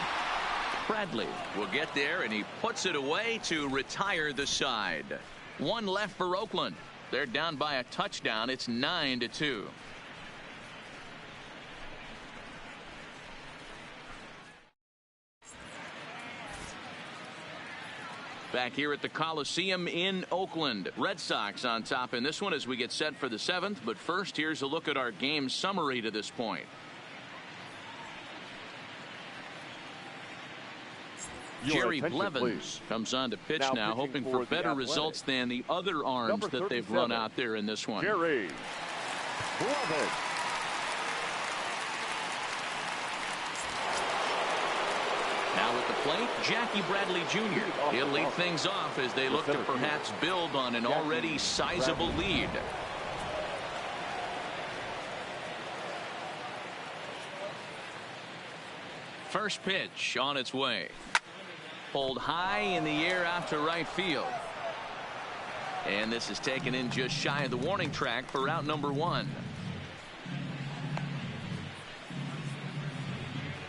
Speaker 1: Bradley will get there, and he puts it away to retire the side. 1 left for Oakland. They're down by a touchdown. It's 9-2. Back here at the Coliseum in Oakland. Red Sox on top in this one as we get set for the 7th. But first, here's a look at our game summary to this point. Jerry Blevins comes on to pitch now hoping for better results than the other arms that they've run out there in this one.
Speaker 4: Jerry Blevins.
Speaker 1: Now at the plate, Jackie Bradley Jr. He'll lead things off as they look to perhaps build on an already sizable lead. First pitch on its way. Pulled high in the air out to right field. And this is taken in just shy of the warning track for out number 1.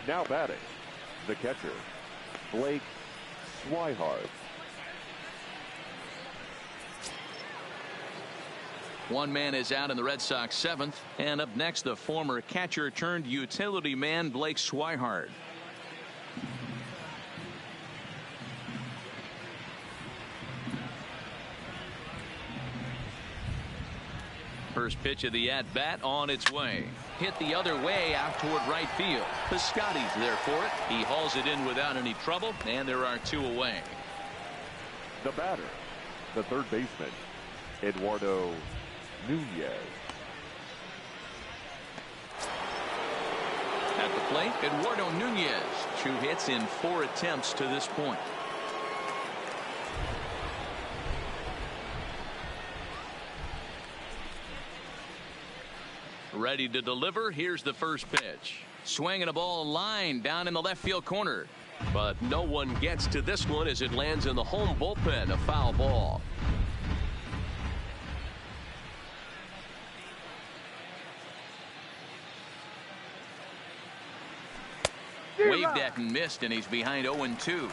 Speaker 4: Now batting, the catcher, Blake Swihart.
Speaker 1: One man is out in the Red Sox 7th. And up next, the former catcher turned utility man, Blake Swihart. First pitch of the at-bat on its way. Hit the other way out toward right field. Piscotty's there for it. He hauls it in without any trouble, and there are 2 away.
Speaker 4: The batter, the third baseman, Eduardo Nunez.
Speaker 1: At the plate, Eduardo Nunez. 2 hits in 4 attempts to this point. Ready to deliver. Here's the first pitch. Swinging a ball line down in the left field corner. But no one gets to this one as it lands in the home bullpen. A foul ball. Waved at and missed, and he's behind 0-2.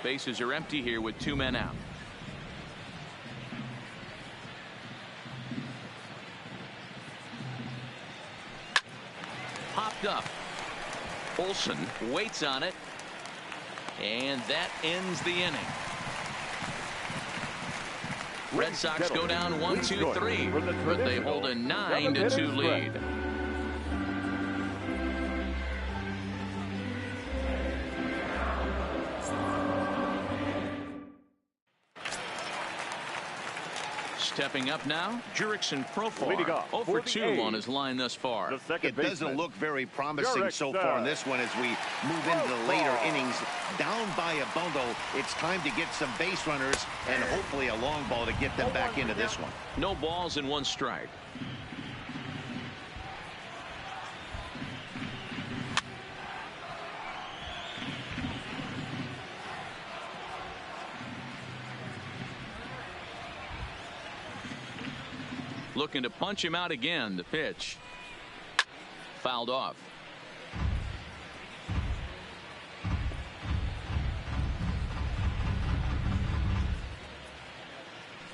Speaker 1: Bases are empty here with 2 men out. Popped up. Olsen waits on it, and that ends the inning. Red Sox go down 1-2-3, but they hold a 9-2 lead. Stepping up now, Jurickson Profar, 0-for-2 on his line thus far.
Speaker 2: It doesn't look very promising so far in this one as we move into the later innings. Down by a bundle, it's time to get some base runners and hopefully a long ball to get them back into this one.
Speaker 1: No balls and 1 strike. Looking to punch him out again. The pitch fouled off.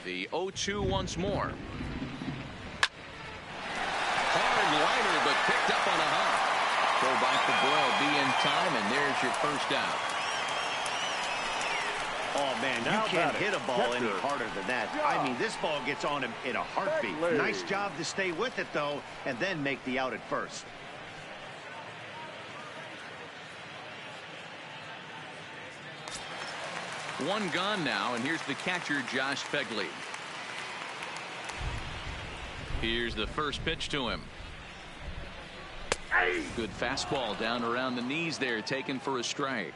Speaker 1: The 0-2 once more. Hard liner, but picked up on a hop. Throw by for Boyle, be in time, and there's your first out.
Speaker 2: Oh, man, you can't hit a ball any harder than that. I mean, this ball gets on him in a heartbeat. Nice job to stay with it, though, and then make the out at first.
Speaker 1: One gone now, and here's the catcher, Josh Phegley. Here's the first pitch to him. Good fastball down around the knees there, taken for a strike.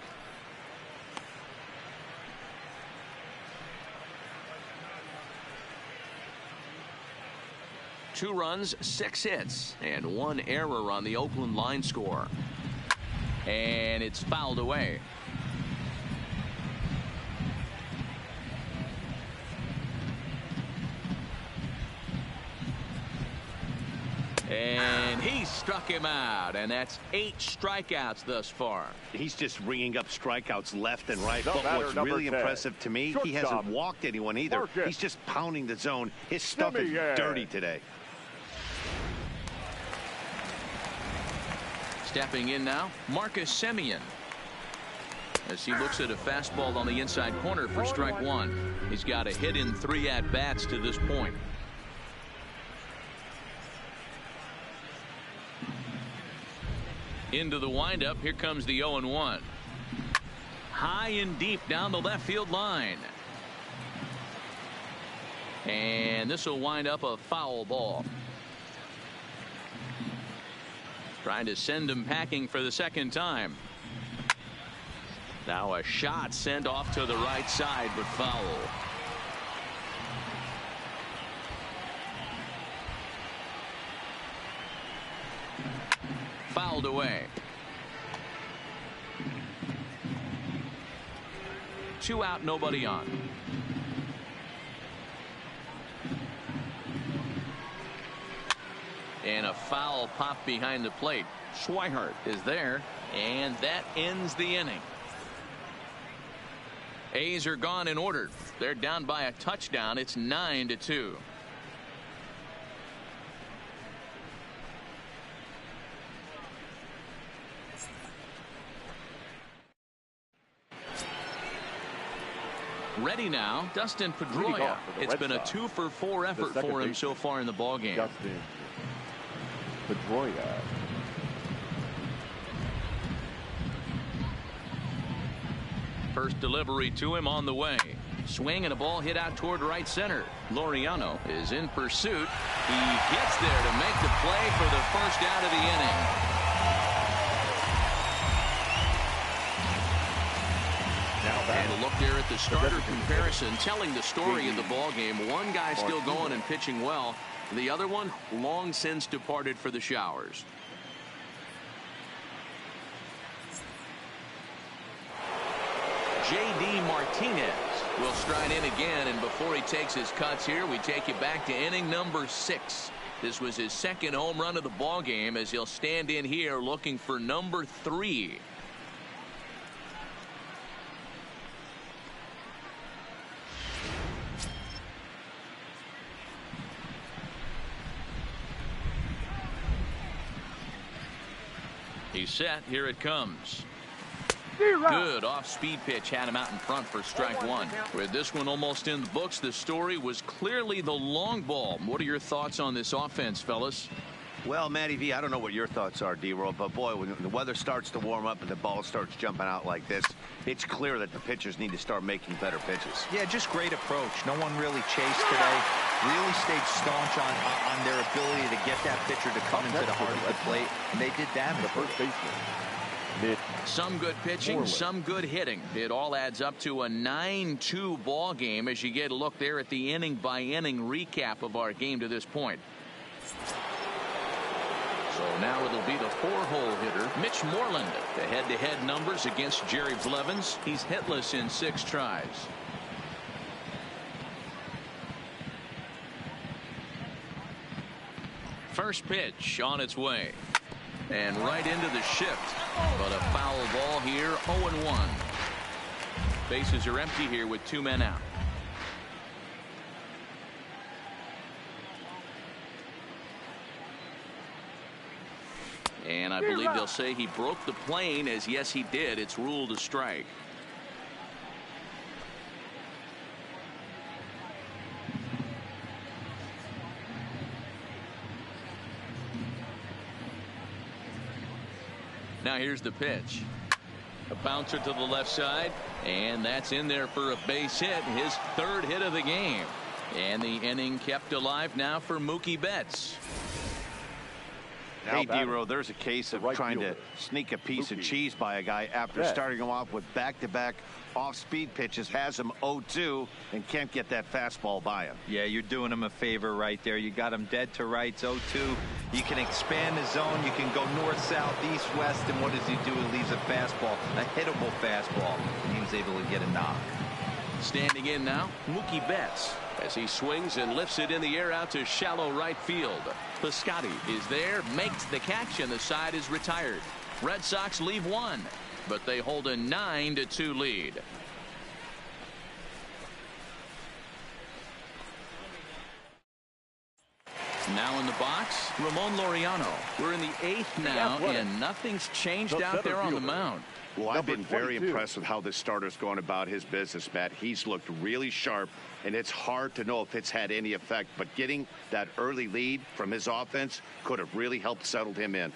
Speaker 1: Two runs, 6 hits, and 1 error on the Oakland line score. And it's fouled away. And he struck him out, and that's 8 strikeouts thus far.
Speaker 2: He's just ringing up strikeouts left and right. But what's really impressive to me, he hasn't walked anyone either. He's just pounding the zone. His stuff is dirty today.
Speaker 1: Stepping in now, Marcus Semien. As he looks at a fastball on the inside corner for strike 1. He's got a hit in 3 at-bats to this point. Into the windup, here comes the 0-1. High and deep down the left field line. And this will wind up a foul ball. Trying to send him packing for the second time. Now a shot sent off to the right side, but foul. Fouled away. 2 out, nobody on. And a foul pop behind the plate. Swihart is there, and that ends the inning. A's are gone in order. They're down by a touchdown. It's 9-2. Ready now, Dustin Pedroia. It's been a 2-for-4 effort for him so far in the ballgame.
Speaker 4: Dustin Pedroia.
Speaker 1: First delivery to him on the way. Swing and a ball hit out toward right center. Laureano is in pursuit. He gets there to make the play for the first out of the inning. And a look there at the starter comparison, telling the story of the ball game. One guy still going and pitching well. The other one long since departed for the showers. J.D. Martinez will stride in again, and before he takes his cuts here, we take you back to inning number 6. This was his second home run of the ball game as he'll stand in here looking for number 3. He's set. Here it comes. Good off-speed pitch had him out in front for strike 1. With this one almost in the books, the story was clearly the long ball. What are your thoughts on this offense, fellas?
Speaker 2: Well, Matty V, I don't know what your thoughts are, D-Roll, but boy, when the weather starts to warm up and the ball starts jumping out like this, it's clear that the pitchers need to start making better pitches.
Speaker 3: Yeah, just great approach. No one really chased today. Really stayed staunch on their ability to get that pitcher to come into the heart of the plate, and they did damage.
Speaker 4: The first baseman.
Speaker 1: Some good pitching, some good hitting. It all adds up to a 9-2 ball game as you get a look there at the inning-by-inning recap of our game to this point. So now it'll be the 4-hole hitter, Mitch Moreland. The head-to-head numbers against Jerry Blevins. He's hitless in 6 tries. First pitch on its way. And right into the shift. But a foul ball here, 0-1. Bases are empty here with 2 men out. And I believe they'll say he broke the plane, as yes he did. It's ruled a strike. Now here's the pitch. A bouncer to the left side, and that's in there for a base hit, his 3rd hit of the game. And the inning kept alive now for Mookie Betts.
Speaker 2: Hey, D-Row, there's a case of trying to sneak a piece of cheese by a guy after starting him off with back-to-back off-speed pitches, has him 0-2, and can't get that fastball by him.
Speaker 3: Yeah, you're doing him a favor right there. You got him dead to rights, 0-2. You can expand the zone. You can go north, south, east, west, and what does he do? He leaves a fastball, a hittable fastball, and he was able to get a knock.
Speaker 1: Standing in now, Mookie Betts, as he swings and lifts it in the air out to shallow right field. Piscotty is there, makes the catch, and the side is retired. Red Sox leave 1, but they hold a 9-2 lead. Now in the box, Ramon Laureano. We're in the 8th now, and nothing's changed out there on the mound.
Speaker 2: Well, I've been very impressed with how this starter's going about his business, Matt. He's looked really sharp, and it's hard to know if it's had any effect, but getting that early lead from his offense could have really helped settle him in.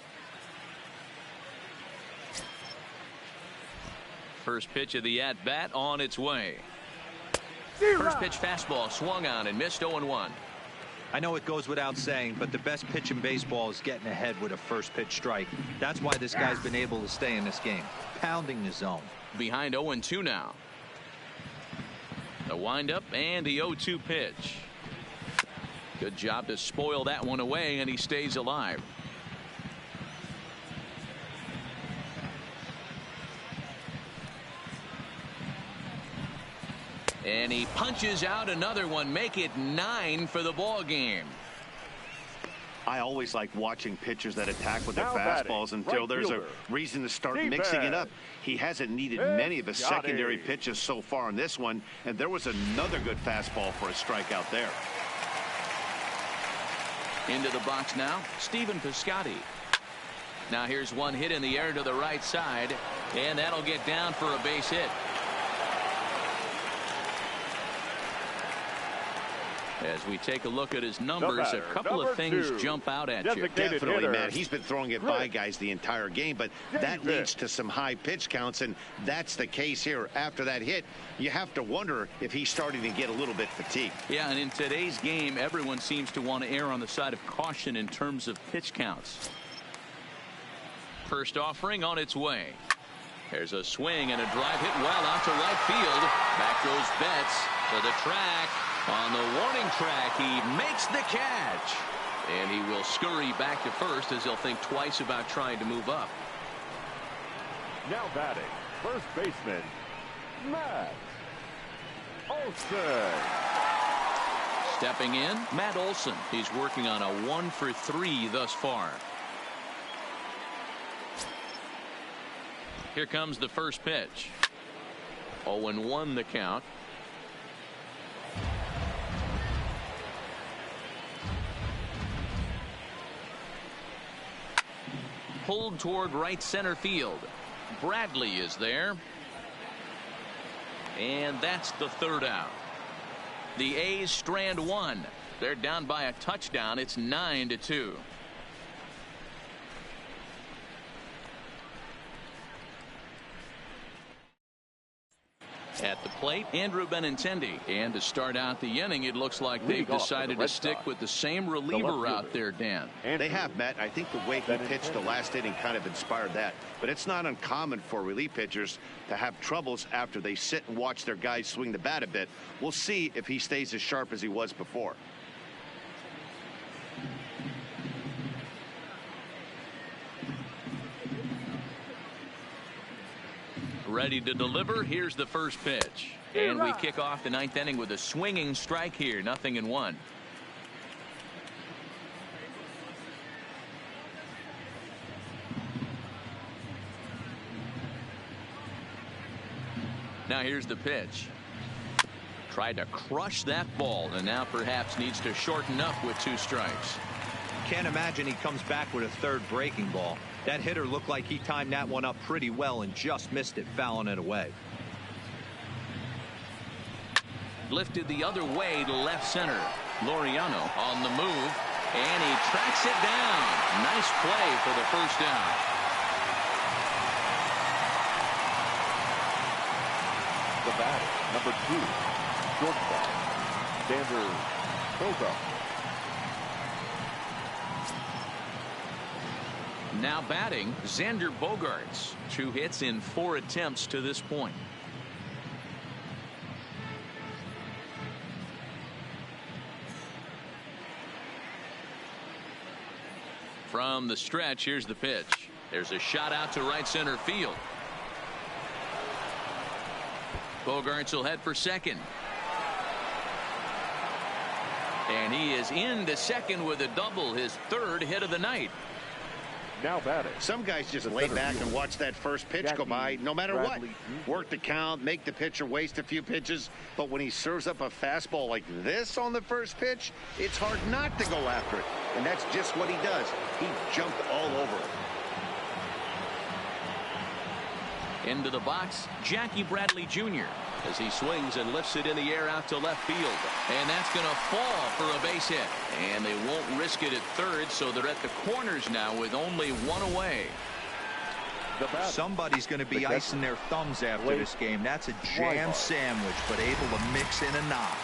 Speaker 1: First pitch of the at-bat on its way. First pitch fastball swung on and missed, 0-1.
Speaker 3: I know it goes without saying, but the best pitch in baseball is getting ahead with a first pitch strike. That's why this guy's been able to stay in this game, pounding the zone.
Speaker 1: Behind 0-2 now. The windup and the 0-2 pitch. Good job to spoil that one away, and he stays alive. And he punches out another one, make it 9 for the ball game.
Speaker 2: I always like watching pitchers that attack with their fastballs until there's a reason to start mixing it up. He hasn't needed many of his secondary pitches so far in this one, and there was another good fastball for a strikeout there.
Speaker 1: Into the box now, Stephen Piscotty. Now here's one hit in the air to the right side, and that'll get down for a base hit. As we take a look at his numbers, a couple of things jump out at you.
Speaker 2: Definitely, Matt. He's been throwing it by guys the entire game, but that leads to some high pitch counts, and that's the case here. After that hit, you have to wonder if he's starting to get a little bit fatigued.
Speaker 1: Yeah, and in today's game, everyone seems to want to err on the side of caution in terms of pitch counts. First offering on its way. There's a swing and a drive hit well out to right field. Back goes Betts to the track. On the warning track, he makes the catch. And he will scurry back to first as he'll think twice about trying to move up.
Speaker 4: Now batting, first baseman, Matt Olson.
Speaker 1: Stepping in, Matt Olson. He's working on a 1 for 3 thus far. Here comes the first pitch. 0-1 the count. Pulled toward right center field. Bradley is there. And that's the third out. The A's strand one. They're down by a touchdown. It's 9-2. At the plate, Andrew Benintendi. And to start out the inning, it looks like they've decided to stick with the same reliever out there, Dan.
Speaker 2: They have, Matt. I think the way he pitched the last inning kind of inspired that. But it's not uncommon for relief pitchers to have troubles after they sit and watch their guys swing the bat a bit. We'll see if he stays as sharp as he was before.
Speaker 1: Ready to deliver. Here's the first pitch. And we kick off the 9th inning with a swinging strike here. 0-1. Now here's the pitch. Tried to crush that ball and now perhaps needs to shorten up with 2 strikes.
Speaker 3: Can't imagine he comes back with a third breaking ball. That hitter looked like he timed that one up pretty well and just missed it, fouling it away.
Speaker 1: Lifted the other way to left center. Laureano on the move, and he tracks it down. Nice play for the first down.
Speaker 4: The batter, number 2, shortstop, Xander Bogaerts.
Speaker 1: Now batting, Xander Bogaerts. 2 hits in 4 attempts to this point. From the stretch, here's the pitch. There's a shot out to right center field. Bogaerts will head for second. And he is into second with a double, his 3rd hit of the night.
Speaker 4: Now batting.
Speaker 2: Some guys just lay back and watch that first pitch go by no matter what. Work the count, make the pitcher waste a few pitches. But when he serves up a fastball like this on the first pitch, it's hard not to go after it. And that's just what he does. He jumped all over it.
Speaker 1: Into the box, Jackie Bradley Jr. as he swings and lifts it in the air out to left field. And that's going to fall for a base hit. And they won't risk it at third, so they're at the corners now with only 1 away.
Speaker 3: Somebody's going to be icing their thumbs after this game. That's a jam sandwich, but able to mix in a knock.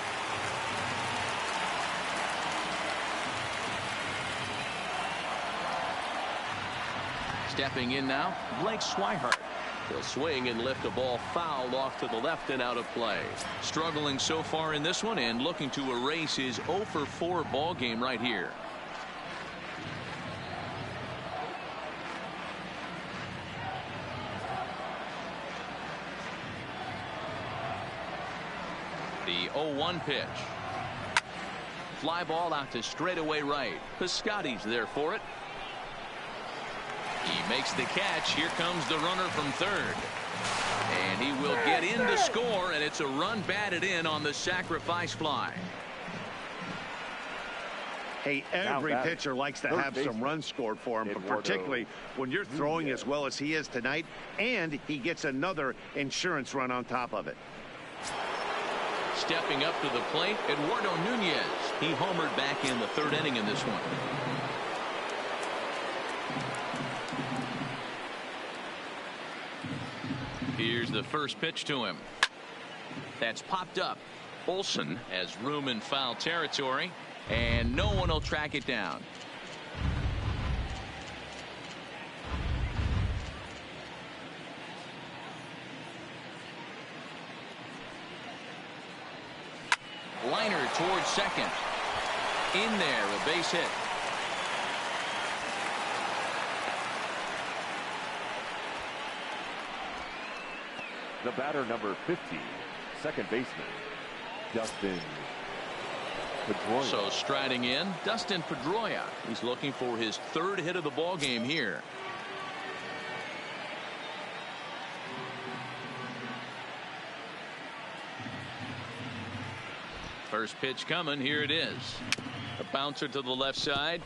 Speaker 1: Stepping in now, Blake Swihart. He'll swing and lift a ball foul off to the left and out of play. Struggling so far in this one and looking to erase his 0 for 4 ball game right here. The 0-1 pitch. Fly ball out to straightaway right. Piscotty's there for it. He makes the catch. Here comes the runner from third. And he will get in to score, and it's a run batted in on the sacrifice fly.
Speaker 2: Hey, every pitcher likes to have some runs scored for him, but particularly when you're throwing as well as he is tonight, and he gets another insurance run on top of it.
Speaker 1: Stepping up to the plate, Eduardo Nunez. He homered back in the 3rd inning in this one. Here's the first pitch to him. That's popped up. Olson has room in foul territory, and no one will track it down. Liner towards second. In there, a base hit.
Speaker 4: The batter, number 50, second baseman, Dustin Pedroia.
Speaker 1: So striding in, Dustin Pedroia. He's looking for his third hit of the ball game here. First pitch coming. Here it is. A bouncer to the left side.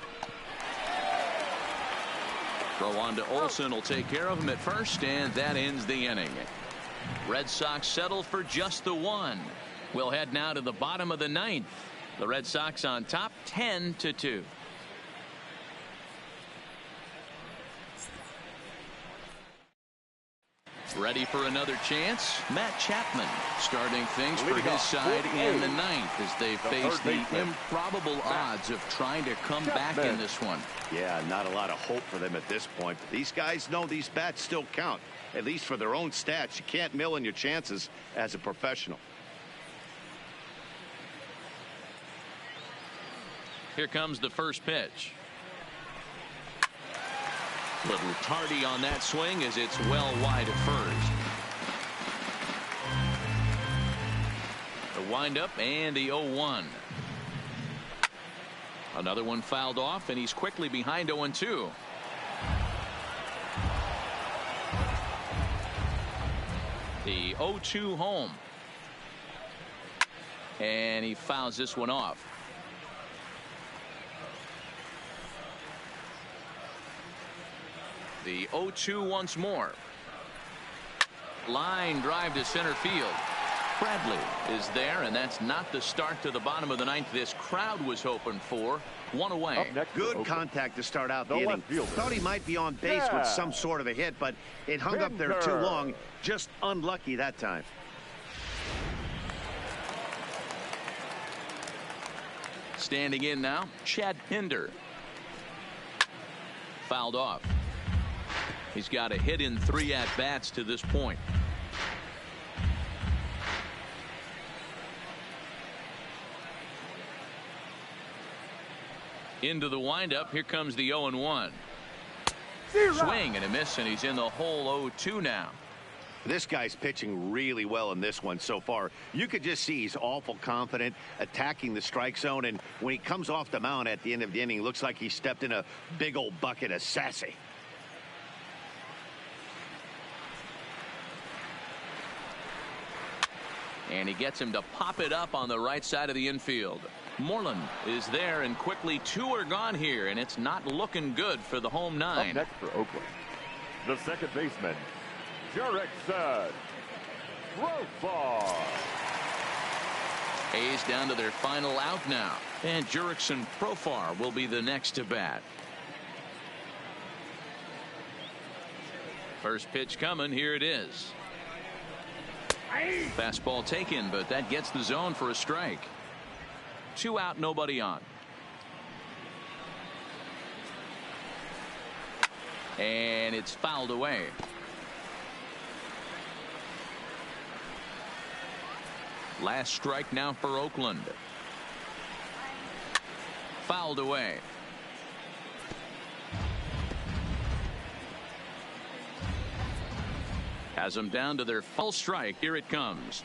Speaker 1: Throw on to Olsen will take care of him at first, and that ends the inning. Red Sox settle for just the one. We'll head now to the bottom of the ninth. The Red Sox on top 10-2. Ready for another chance? Matt Chapman starting things for his side in the ninth as they face the improbable odds of trying to come back in this one.
Speaker 2: Yeah, not a lot of hope for them at this point. These guys know these bats still count, at least for their own stats. You can't mill in your chances as a professional.
Speaker 1: Here comes the first pitch. Little tardy on that swing as it's well wide of first. The windup and the 0-1. Another one fouled off, and he's quickly behind 0-2. The 0-2 home. And he fouls this one off. The 0-2 once more. Line drive to center field. Bradley is there, and that's not the start to the bottom of the ninth this crowd was hoping for. One away.
Speaker 2: Good contact to start out the inning. Thought he might be on base with some sort of a hit, but it hung up there too long. Just unlucky that time.
Speaker 1: Standing in now, Chad Pinder. Fouled off. He's got a hit in 3 at-bats to this point. Into the windup. Here comes the 0-1. Swing and a miss, and he's in the hole 0-2 now.
Speaker 2: This guy's pitching really well in this one so far. You could just see he's awful confident attacking the strike zone, and when he comes off the mound at the end of the inning, it looks like he stepped in a big old bucket of sassy.
Speaker 1: And he gets him to pop it up on the right side of the infield. Moreland is there, and quickly 2 are gone here, and it's not looking good for the home 9.
Speaker 4: Up next for Oakland, the second baseman, Jurickson Profar.
Speaker 1: A's down to their final out now, and Jurickson Profar will be the next to bat. First pitch coming. Here it is. Fastball taken, but that gets the zone for a strike. 2 out, nobody on. And it's fouled away. Last strike now for Oakland. Fouled away. Has them down to their full strike. Here it comes.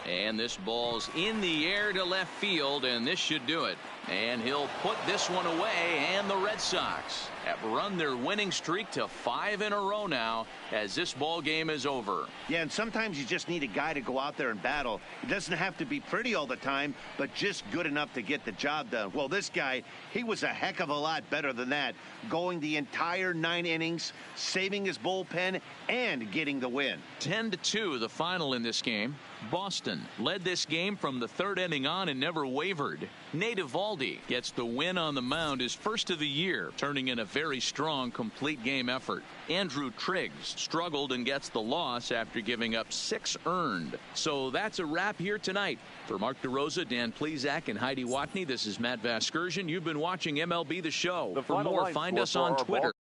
Speaker 1: And this ball's in the air to left field, and this should do it. And he'll put this one away, and the Red Sox have run their winning streak to 5 in a row now as this ball game is over.
Speaker 2: Yeah, and sometimes you just need a guy to go out there and battle. It doesn't have to be pretty all the time, but just good enough to get the job done. Well, this guy, he was a heck of a lot better than that, going the entire 9 innings, saving his bullpen, and getting the win.
Speaker 1: 10-2 the final in this game. Boston led this game from the 3rd inning on and never wavered. Nate Eovaldi gets the win on the mound, his first of the year, turning in a very strong complete game effort. Andrew Triggs struggled and gets the loss after giving up 6 earned. So that's a wrap here tonight. For Mark DeRosa, Dan Plesac, and Heidi Watney, this is Matt Vasgersian. You've been watching MLB The Show. For more, find us on Twitter.